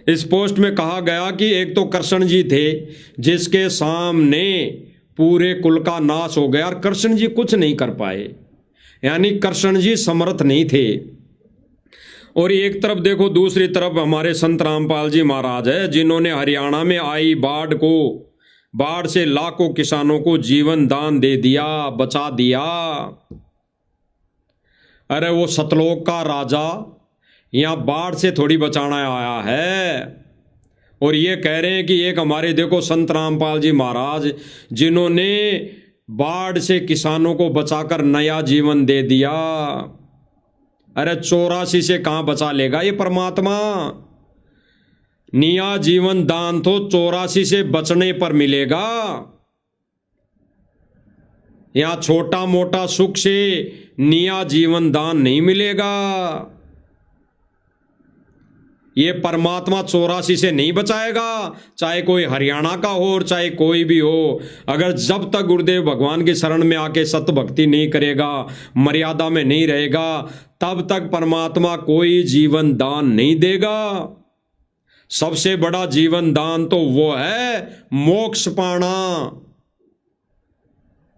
इस पोस्ट में कहा गया कि एक तो कृष्ण जी थे जिसके सामने पूरे कुल का नाश हो गया और कृष्ण जी कुछ नहीं कर पाए, यानी कृष्ण जी समर्थ नहीं थे। और एक तरफ देखो, दूसरी तरफ हमारे संत रामपाल जी महाराज है जिन्होंने हरियाणा में आई बाढ़ से लाखों किसानों को जीवन दान दे दिया, बचा दिया। अरे वो सतलोक का राजा यहाँ बाढ़ से थोड़ी बचाना आया है। और ये कह रहे हैं कि एक हमारे देखो संत रामपाल जी महाराज जिन्होंने बाढ़ से किसानों को बचाकर नया जीवन दे दिया। अरे 84 से कहाँ बचा लेगा ये परमात्मा? नया जीवन दान तो 84 से बचने पर मिलेगा। यहाँ छोटा मोटा सुख से नया जीवन दान नहीं मिलेगा। ये परमात्मा 84 से नहीं बचाएगा, चाहे कोई हरियाणा का हो और चाहे कोई भी हो। अगर जब तक गुरुदेव भगवान की शरण में आके सत भक्ति नहीं करेगा, मर्यादा में नहीं रहेगा, तब तक परमात्मा कोई जीवन दान नहीं देगा। सबसे बड़ा जीवन दान तो वो है मोक्ष पाना।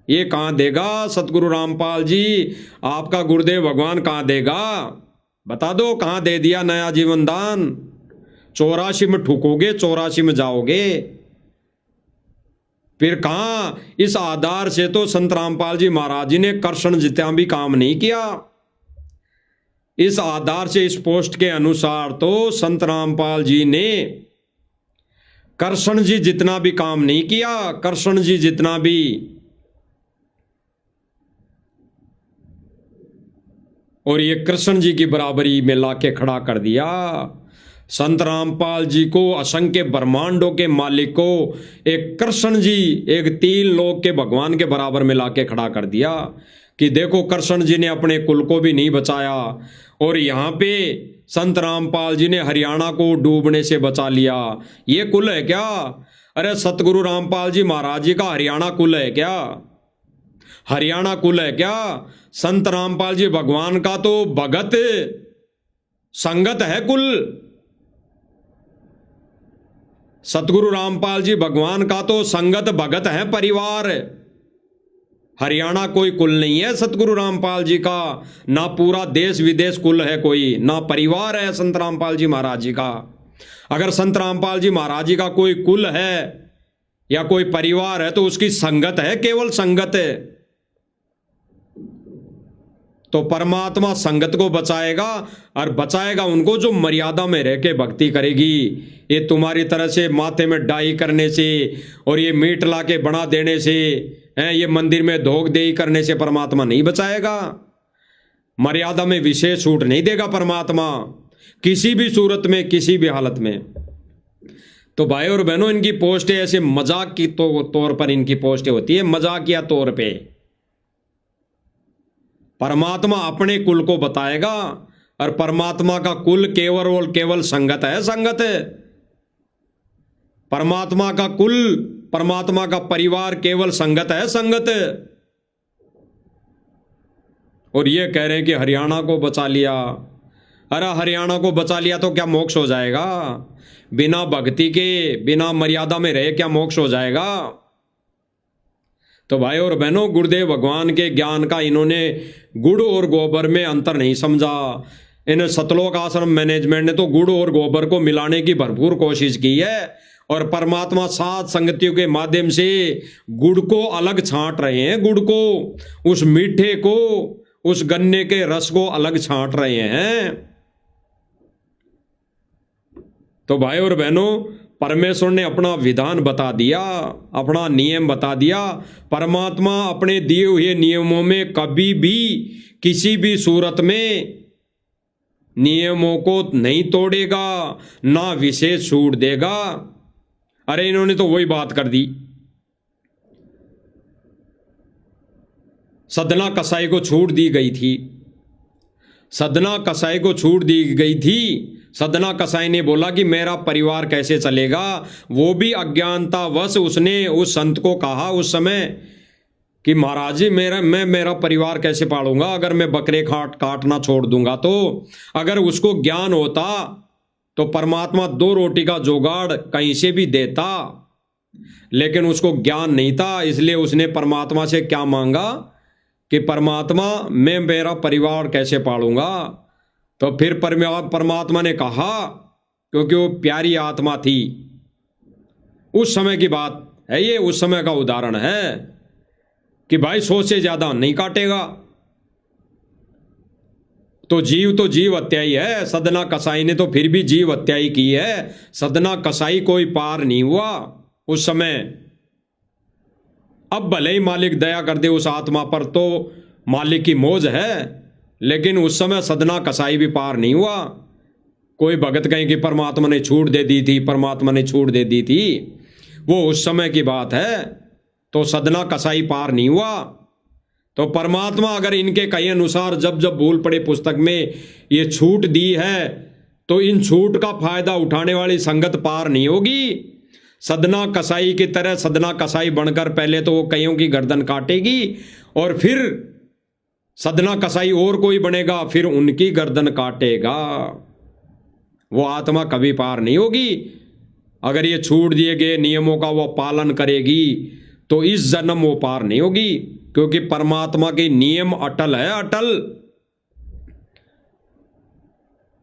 ये कहां देगा सतगुरु रामपाल जी? आपका गुरुदेव भगवान कहां देगा? बता दो, कहां दे दिया नया जीवन दान? 84 में ठुकोगे, 84 में जाओगे। फिर कहां? इस आधार से तो संत रामपाल जी महाराज जी ने कृष्ण जितना भी काम नहीं किया। इस आधार से, इस पोस्ट के अनुसार तो संत रामपाल जी ने कृष्ण जी जितना भी काम नहीं किया, कृष्ण जी जितना भी और ये कृष्ण जी की बराबरी में लाके खड़ा कर दिया। संत रामपाल जी को, असंख्य ब्रह्मांडों के मालिक को, एक कृष्ण जी, एक 3 लोक के भगवान के बराबर में लाके खड़ा कर दिया कि देखो कृष्ण जी ने अपने कुल को भी नहीं बचाया और यहाँ पे संत रामपाल जी ने हरियाणा को डूबने से बचा लिया। ये कुल है क्या? अरे सतगुरु रामपाल जी महाराज जी का हरियाणा कुल है क्या? हरियाणा कुल है क्या? संत रामपाल जी भगवान का तो भगत संगत है कुल। सतगुरु रामपाल जी भगवान का तो संगत भगत है परिवार। हरियाणा कोई कुल नहीं है सतगुरु रामपाल जी का, ना पूरा देश विदेश कुल है कोई, ना परिवार है संत रामपाल जी महाराज जी का। अगर संत रामपाल जी महाराज जी का कोई कुल है या कोई परिवार है तो उसकी संगत है, केवल संगत है। तो परमात्मा संगत को बचाएगा और बचाएगा उनको जो मर्यादा में रह के भक्ति करेगी। ये तुम्हारी तरह से माथे में डाई करने से और ये मीट ला के बना देने से, ये मंदिर में धोख देही करने से परमात्मा नहीं बचाएगा। मर्यादा में विशेष छूट नहीं देगा परमात्मा किसी भी सूरत में, किसी भी हालत में। तो भाई और बहनों, इनकी पोस्टें ऐसे मजाक की तौर पर इनकी पोस्टें होती है, मजाकिया तौर पे। परमात्मा अपने कुल को बताएगा और परमात्मा का कुल केवल और केवल संगत है, संगत है। परमात्मा का कुल, परमात्मा का परिवार केवल संगत है, संगत है। और ये कह रहे हैं कि हरियाणा को बचा लिया। अरे हरियाणा को बचा लिया तो क्या मोक्ष हो जाएगा? बिना भक्ति के, बिना मर्यादा में रहे क्या मोक्ष हो जाएगा? तो भाई और बहनों, गुरुदेव भगवान के ज्ञान का इन्होंने गुड़ और गोबर में अंतर नहीं समझा। इन सतलोक आश्रम मैनेजमेंट ने तो गुड़ और गोबर को मिलाने की भरपूर कोशिश की है और परमात्मा सात संगतियों के माध्यम से गुड़ को अलग छांट रहे हैं। गुड़ को, उस मीठे को, उस गन्ने के रस को अलग छांट रहे हैं। तो भाई और बहनों, परमेश्वर ने अपना विधान बता दिया, अपना नियम बता दिया। परमात्मा अपने दिए हुए नियमों में कभी भी, किसी भी सूरत में नियमों को नहीं तोड़ेगा, ना विशेष छूट देगा। अरे इन्होंने तो वही बात कर दी। सदना कसाई को छूट दी गई थी, सदना कसाई को छूट दी गई थी। सदना कसाई ने बोला कि मेरा परिवार कैसे चलेगा। वो भी अज्ञानतावश उसने उस संत को कहा उस समय कि महाराज जी मेरा परिवार कैसे पालूंगा अगर मैं बकरे काटना छोड़ दूंगा। तो अगर उसको ज्ञान होता तो परमात्मा 2 रोटी का जुगाड़ कहीं से भी देता, लेकिन उसको ज्ञान नहीं था। इसलिए उसने परमात्मा से क्या मांगा कि परमात्मा मैं मेरा परिवार कैसे पालूंगा। तो फिर परमात्मा ने कहा, क्योंकि वो प्यारी आत्मा थी, उस समय की बात है ये, उस समय का उदाहरण है कि भाई 100 से ज्यादा नहीं काटेगा। तो जीव हत्या ही है। सदना कसाई ने तो फिर भी जीव हत्या ही की है। सदना कसाई कोई पार नहीं हुआ उस समय। अब भले ही मालिक दया कर दे उस आत्मा पर तो मालिक की मौज है, लेकिन उस समय सदना कसाई भी पार नहीं हुआ। कोई भगत कहीं कि परमात्मा ने छूट दे दी थी, परमात्मा ने छूट दे दी थी, वो उस समय की बात है। तो सदना कसाई पार नहीं हुआ। तो परमात्मा अगर इनके कहे अनुसार जब जब भूल पड़े पुस्तक में ये छूट दी है, तो इन छूट का फायदा उठाने वाली संगत पार नहीं होगी। सदना कसाई की तरह सदना कसाई बनकर पहले तो वो कईयों की गर्दन काटेगी और फिर सदना कसाई और कोई बनेगा, फिर उनकी गर्दन काटेगा। वो आत्मा कभी पार नहीं होगी। अगर ये छूट दिए गए नियमों का वो पालन करेगी तो इस जन्म वो पार नहीं होगी, क्योंकि परमात्मा के नियम अटल है, अटल।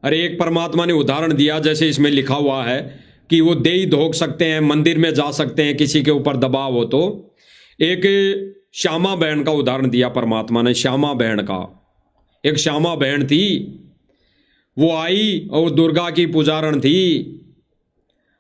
अरे एक परमात्मा ने उदाहरण दिया, जैसे इसमें लिखा हुआ है कि वो देही धोख सकते हैं, मंदिर में जा सकते हैं किसी के ऊपर दबाव हो तो। एक श्यामा बहन का उदाहरण दिया परमात्मा ने। श्यामा बहन का, एक श्यामा बहन थी, वो आई और दुर्गा की पुजारण थी।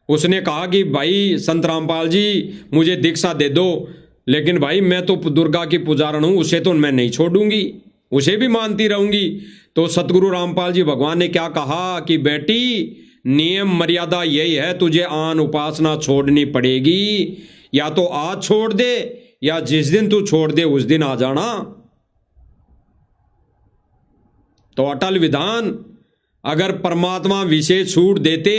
उसने कहा कि भाई संत रामपाल जी मुझे दीक्षा दे दो, लेकिन भाई मैं तो दुर्गा की पुजारण हूं, उसे तो मैं नहीं छोड़ूंगी, उसे भी मानती रहूंगी। तो सतगुरु रामपाल जी भगवान ने क्या कहा कि बेटी नियम मर्यादा यही है, तुझे आन उपासना छोड़नी पड़ेगी, या तो आज छोड़ दे या जिस दिन तू छोड़ दे उस दिन आ जाना। तो अटल विधान, अगर परमात्मा विशेष छूट देते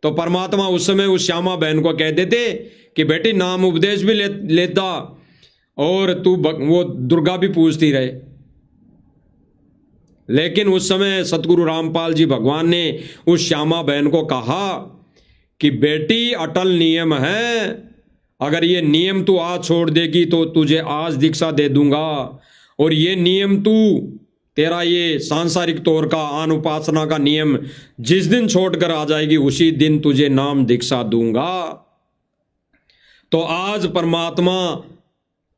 तो परमात्मा उस समय उस श्यामा बहन को कह देते कि बेटी नाम उपदेश भी लेता और तू वो दुर्गा भी पूजती रहे। लेकिन उस समय सतगुरु रामपाल जी भगवान ने उस श्यामा बहन को कहा कि बेटी अटल नियम है, अगर ये नियम तू आज छोड़ देगी तो तुझे आज दीक्षा दे दूंगा, और ये नियम तू तेरा ये सांसारिक तौर का आन उपासना का नियम जिस दिन छोड़कर आ जाएगी उसी दिन तुझे नाम दीक्षा दूंगा। तो आज परमात्मा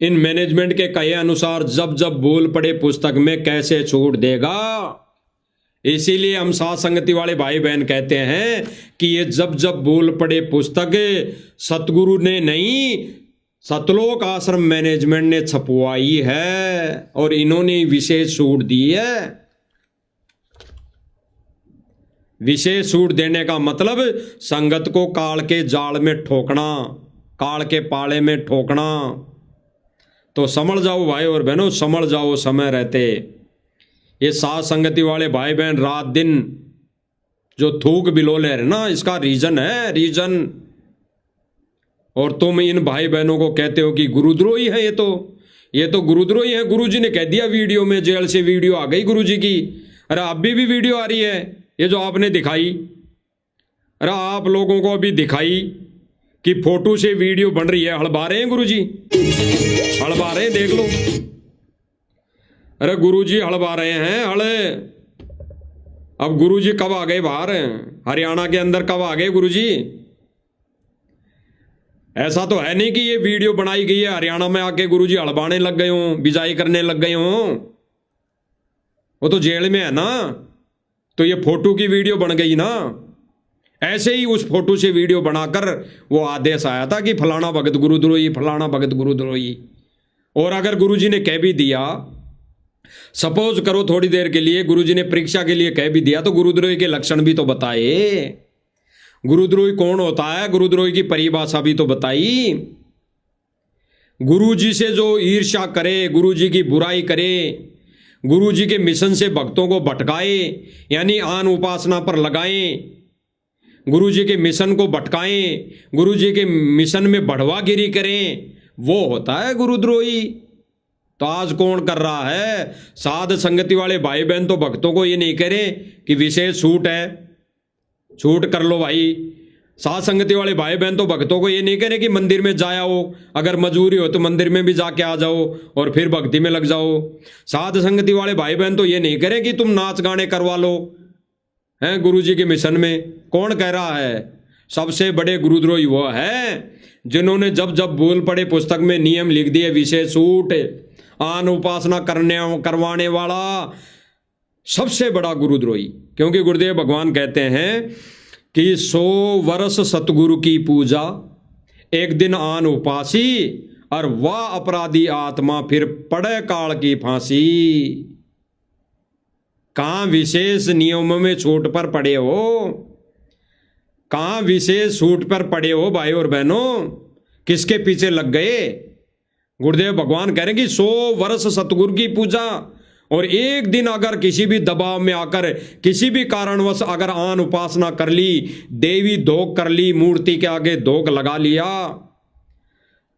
इन मैनेजमेंट के कहे अनुसार जब जब बोल पड़े पुस्तक में कैसे छूट देगा। इसीलिए हम साथ संगति वाले भाई बहन कहते हैं कि ये जब जब बोल पड़े पुस्तक सतगुरु ने नहीं, सतलोक आश्रम मैनेजमेंट ने छपवाई है और इन्होंने विशेष छूट दी है। विशेष छूट देने का मतलब संगत को काल के जाल में ठोकना, काल के पाले में ठोकना। तो समझ जाओ भाई और बहनों, समझ जाओ समय रहते। ये साथ संगति वाले भाई बहन रात दिन जो थूक बिलोले रहे ना, इसका रीजन है, रीजन। और तुम इन भाई बहनों को कहते हो कि गुरुद्रोही है, ये तो गुरुद्रोही है। गुरुजी ने कह दिया वीडियो में, जेल से वीडियो आ गई गुरुजी की। अरे अभी भी वीडियो आ रही है, ये जो आपने दिखाई, अरे आप लोगों को अभी दिखाई कि फोटो से वीडियो बन रही है। हड़बा रहे हैं गुरुजी, हड़बा रहे हैं, देख लो। अरे गुरुजी हड़बा रहे हैं हड़े। अब गुरुजी कब आ गए बाहर, हरियाणा के अंदर कब आ गए गुरुजी? ऐसा तो है नहीं कि ये वीडियो बनाई गई है हरियाणा में आके गुरुजी हड़बाने लग गए हों, बिजाई करने लग गए हों। वो तो जेल में है ना, तो ये फोटो की वीडियो बन गई ना। ऐसे ही उस फोटो से वीडियो बनाकर वो आदेश आया था कि फलाना भगत गुरुद्रोही, फलाना भगत गुरुद्रोही। और अगर गुरुजी ने कह भी दिया, सपोज करो थोड़ी देर के लिए गुरुजी ने परीक्षा के लिए कह भी दिया, तो गुरुद्रोही के लक्षण भी तो बताए। गुरुद्रोही कौन होता है, गुरुद्रोही की परिभाषा भी तो बताई। गुरुजी से जो ईर्ष्या करे, गुरुजी की बुराई करे, गुरुजी के मिशन से भक्तों को भटकाए, यानी आन उपासना पर लगाएं, गुरुजी के मिशन को भटकाएं, गुरुजी के मिशन में बढ़वागिरी करें, वो होता है गुरुद्रोही। तो आज कौन कर रहा है? साध संगति वाले भाई बहन तो भक्तों को ये नहीं करें कि विशेष छूट है, छूट कर लो भाई। साध संगति वाले भाई बहन तो भक्तों को ये नहीं कह रहे कि मंदिर में जाया हो, अगर मजबूरी हो तो मंदिर में भी जाके आ जाओ और फिर भक्ति में लग जाओ। साध संगति वाले भाई बहन तो ये नहीं कह रहे कि तुम नाच गाने करवा लो हैं गुरुजी के मिशन में। कौन कह रहा है? सबसे बड़े गुरुद्रोही वो है जिन्होंने जब जब बोल पड़े पुस्तक में नियम लिख दिए विशेष छूट, आन उपासना करवाने वाला सबसे बड़ा गुरुद्रोही। क्योंकि गुरुदेव भगवान कहते हैं कि 100 वर्ष सतगुरु की पूजा, एक दिन आन उपासी, और वह अपराधी आत्मा फिर पड़े काल की फांसी। कहां विशेष नियमों में छूट पर पड़े हो, कहां विशेष छूट पर पड़े हो भाई और बहनों, किसके पीछे लग गए? गुरुदेव भगवान कह रहे हैं कि 100 वर्ष सतगुरु की पूजा, और एक दिन अगर किसी भी दबाव में आकर किसी भी कारणवश अगर आन उपासना कर ली, देवी धोख कर ली, मूर्ति के आगे धोख लगा लिया,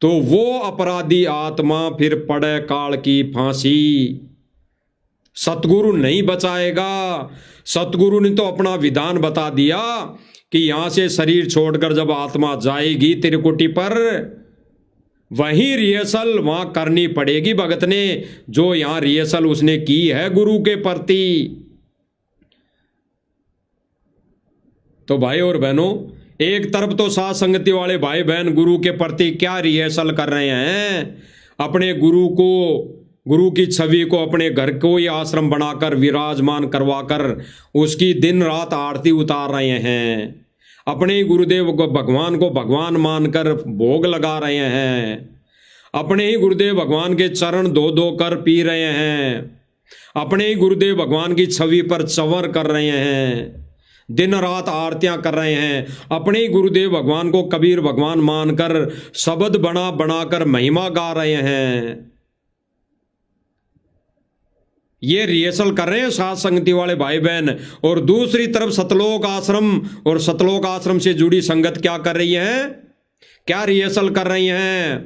तो वो अपराधी आत्मा फिर पड़े काल की फांसी। सतगुरु नहीं बचाएगा। सतगुरु ने तो अपना विधान बता दिया कि यहां से शरीर छोड़कर जब आत्मा जाएगी त्रिकुटी पर, वहीं रिहर्सल वहां करनी पड़ेगी भगत ने, जो यहां रिहर्सल उसने की है गुरु के प्रति। तो भाई और बहनों, एक तरफ तो साथ संगति वाले भाई बहन गुरु के प्रति क्या रिहर्सल कर रहे हैं, अपने गुरु को, गुरु की छवि को अपने घर को ही आश्रम बनाकर विराजमान करवाकर उसकी दिन रात आरती उतार रहे हैं, अपने ही गुरुदेव को भगवान मानकर भोग लगा रहे हैं, अपने ही गुरुदेव भगवान के चरण धो धो कर पी रहे हैं, अपने ही गुरुदेव भगवान की छवि पर चंवर कर रहे हैं, दिन रात आरतियां कर रहे हैं, अपने ही गुरुदेव भगवान को कबीर भगवान मानकर शब्द बना बनाकर महिमा गा रहे हैं। ये रिहर्सल कर रहे हैं साथ संगति वाले भाई बहन। और दूसरी तरफ सतलोक आश्रम और सतलोक आश्रम से जुड़ी संगत क्या कर रही है, क्या रिहर्सल कर रही हैं?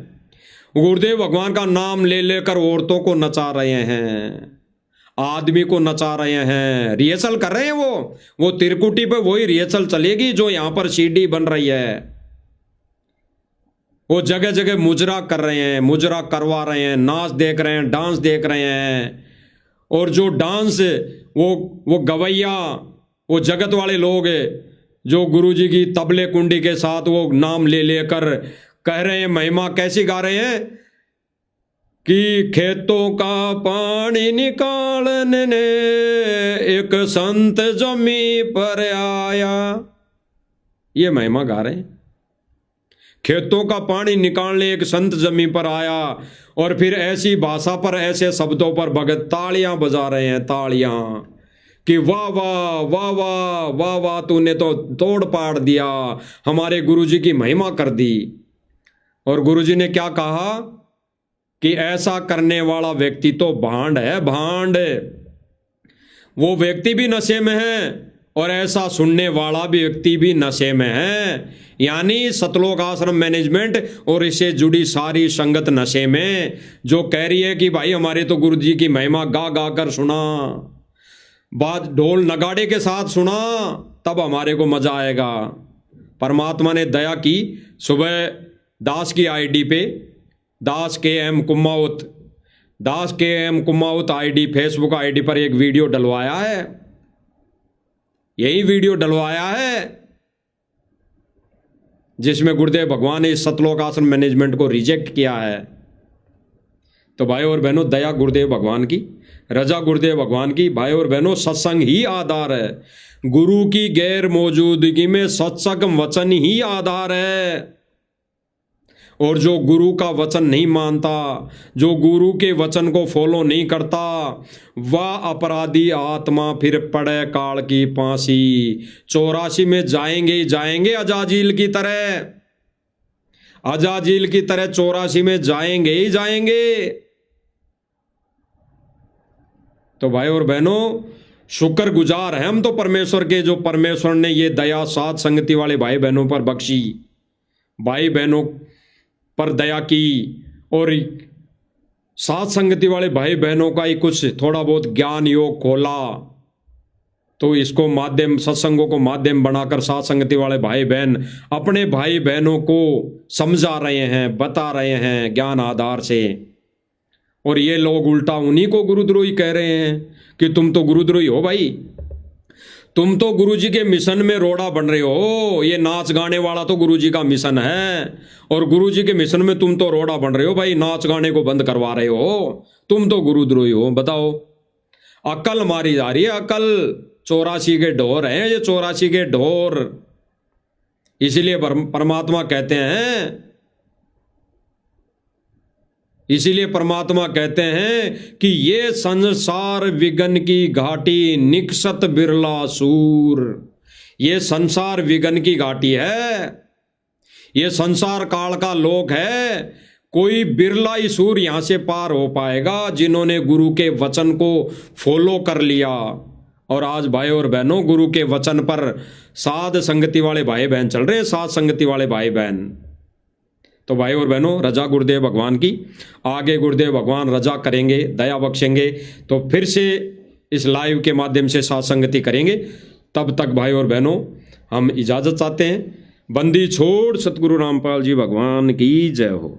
गुरुदेव भगवान का नाम ले लेकर औरतों को नचा रहे हैं, आदमी को नचा रहे हैं, रिहर्सल कर रहे हैं। वो तिरकुटी पे वही रिहर्सल चलेगी जो यहां पर सीडी बन रही है। वो जगह जगह मुजरा कर रहे हैं, मुजरा करवा रहे हैं, नाच देख रहे हैं, डांस देख रहे हैं। और जो डांस वो गवैया, वो जगत वाले लोग जो गुरुजी की तबले कुंडी के साथ वो नाम ले लेकर कह रहे हैं, महिमा कैसी गा रहे हैं कि खेतों का पानी निकालने ने एक संत जमी पर आया। ये महिमा गा रहे हैं, खेतों का पानी निकालने एक संत जमी पर आया। और फिर ऐसी भाषा पर, ऐसे शब्दों पर भगत तालियां बजा रहे हैं, तालियां कि वाह वाह वाह वाह वाह वाह, तूने तो तोड़ पाड़ दिया, हमारे गुरुजी की महिमा कर दी। और गुरुजी ने क्या कहा कि ऐसा करने वाला व्यक्ति तो भांड है, भांड। वो व्यक्ति भी नशे में है और ऐसा सुनने वाला भी व्यक्ति भी नशे में है। यानी सतलोक आश्रम मैनेजमेंट और इससे जुड़ी सारी संगत नशे में, जो कह रही है कि भाई हमारे तो गुरुजी की महिमा गा गा कर सुना, बात ढोल नगाड़े के साथ सुना, तब हमारे को मजा आएगा। परमात्मा ने दया की, सुबह दास की आईडी पे, दास के एम कुमाऊत, दास के एम कुमाऊत आईडी, फेसबुक आईडी पर एक वीडियो डलवाया है। यही वीडियो डलवाया है जिसमें गुरुदेव भगवान ने इस सतलोक आश्रम मैनेजमेंट को रिजेक्ट किया है। तो भाई और बहनों, दया गुरुदेव भगवान की, रजा गुरुदेव भगवान की। भाई और बहनों, सत्संग ही आधार है। गुरु की गैर मौजूदगी में सत्संग वचन ही आधार है। और जो गुरु का वचन नहीं मानता, जो गुरु के वचन को फॉलो नहीं करता, वह अपराधी आत्मा फिर पड़े काल की फांसी। 84 में जाएंगे ही जाएंगे, अजाजील की तरह, अजाजील की तरह 84 में जाएंगे ही जाएंगे। तो भाई और बहनों, शुक्रगुजार हैं हम तो परमेश्वर के, जो परमेश्वर ने ये दया साथ संगति वाले भाई बहनों पर बख्शी, भाई बहनों पर दया की। और साथ संगति वाले भाई बहनों का ही कुछ थोड़ा बहुत ज्ञान योग खोला, तो इसको माध्यम, सत्संगों को माध्यम बनाकर साथ संगति वाले भाई बहन अपने भाई बहनों को समझा रहे हैं, बता रहे हैं ज्ञान आधार से। और ये लोग उल्टा उन्हीं को गुरुद्रोही कह रहे हैं कि तुम तो गुरुद्रोही हो भाई, तुम तो गुरुजी के मिशन में रोड़ा बन रहे हो। ये नाच गाने वाला तो गुरुजी का मिशन है, और गुरुजी के मिशन में तुम तो रोड़ा बन रहे हो भाई, नाच गाने को बंद करवा रहे हो, तुम तो गुरुद्रोही हो। बताओ, अकल मारी जा रही है, अकल। 84 के ढोर हैं ये, 84 के ढोर। इसीलिए परमात्मा कहते हैं, इसीलिए परमात्मा कहते हैं कि ये संसार विघन की घाटी निकसत बिरला सूर। ये संसार विघन की घाटी है, ये संसार काल का लोक है। कोई बिरला ही सूर यहां से पार हो पाएगा जिन्होंने गुरु के वचन को फॉलो कर लिया। और आज भाई और बहनों, गुरु के वचन पर साध संगति वाले भाई बहन चल रहे हैं, साध संगति वाले भाई बहन। तो भाई और बहनों, रजा गुरुदेव भगवान की। आगे गुरुदेव भगवान रजा करेंगे, दया बख्शेंगे, तो फिर से इस लाइव के माध्यम से साथ संगति करेंगे। तब तक भाई और बहनों, हम इजाज़त चाहते हैं। बंदी छोड़ सतगुरु रामपाल जी भगवान की जय हो।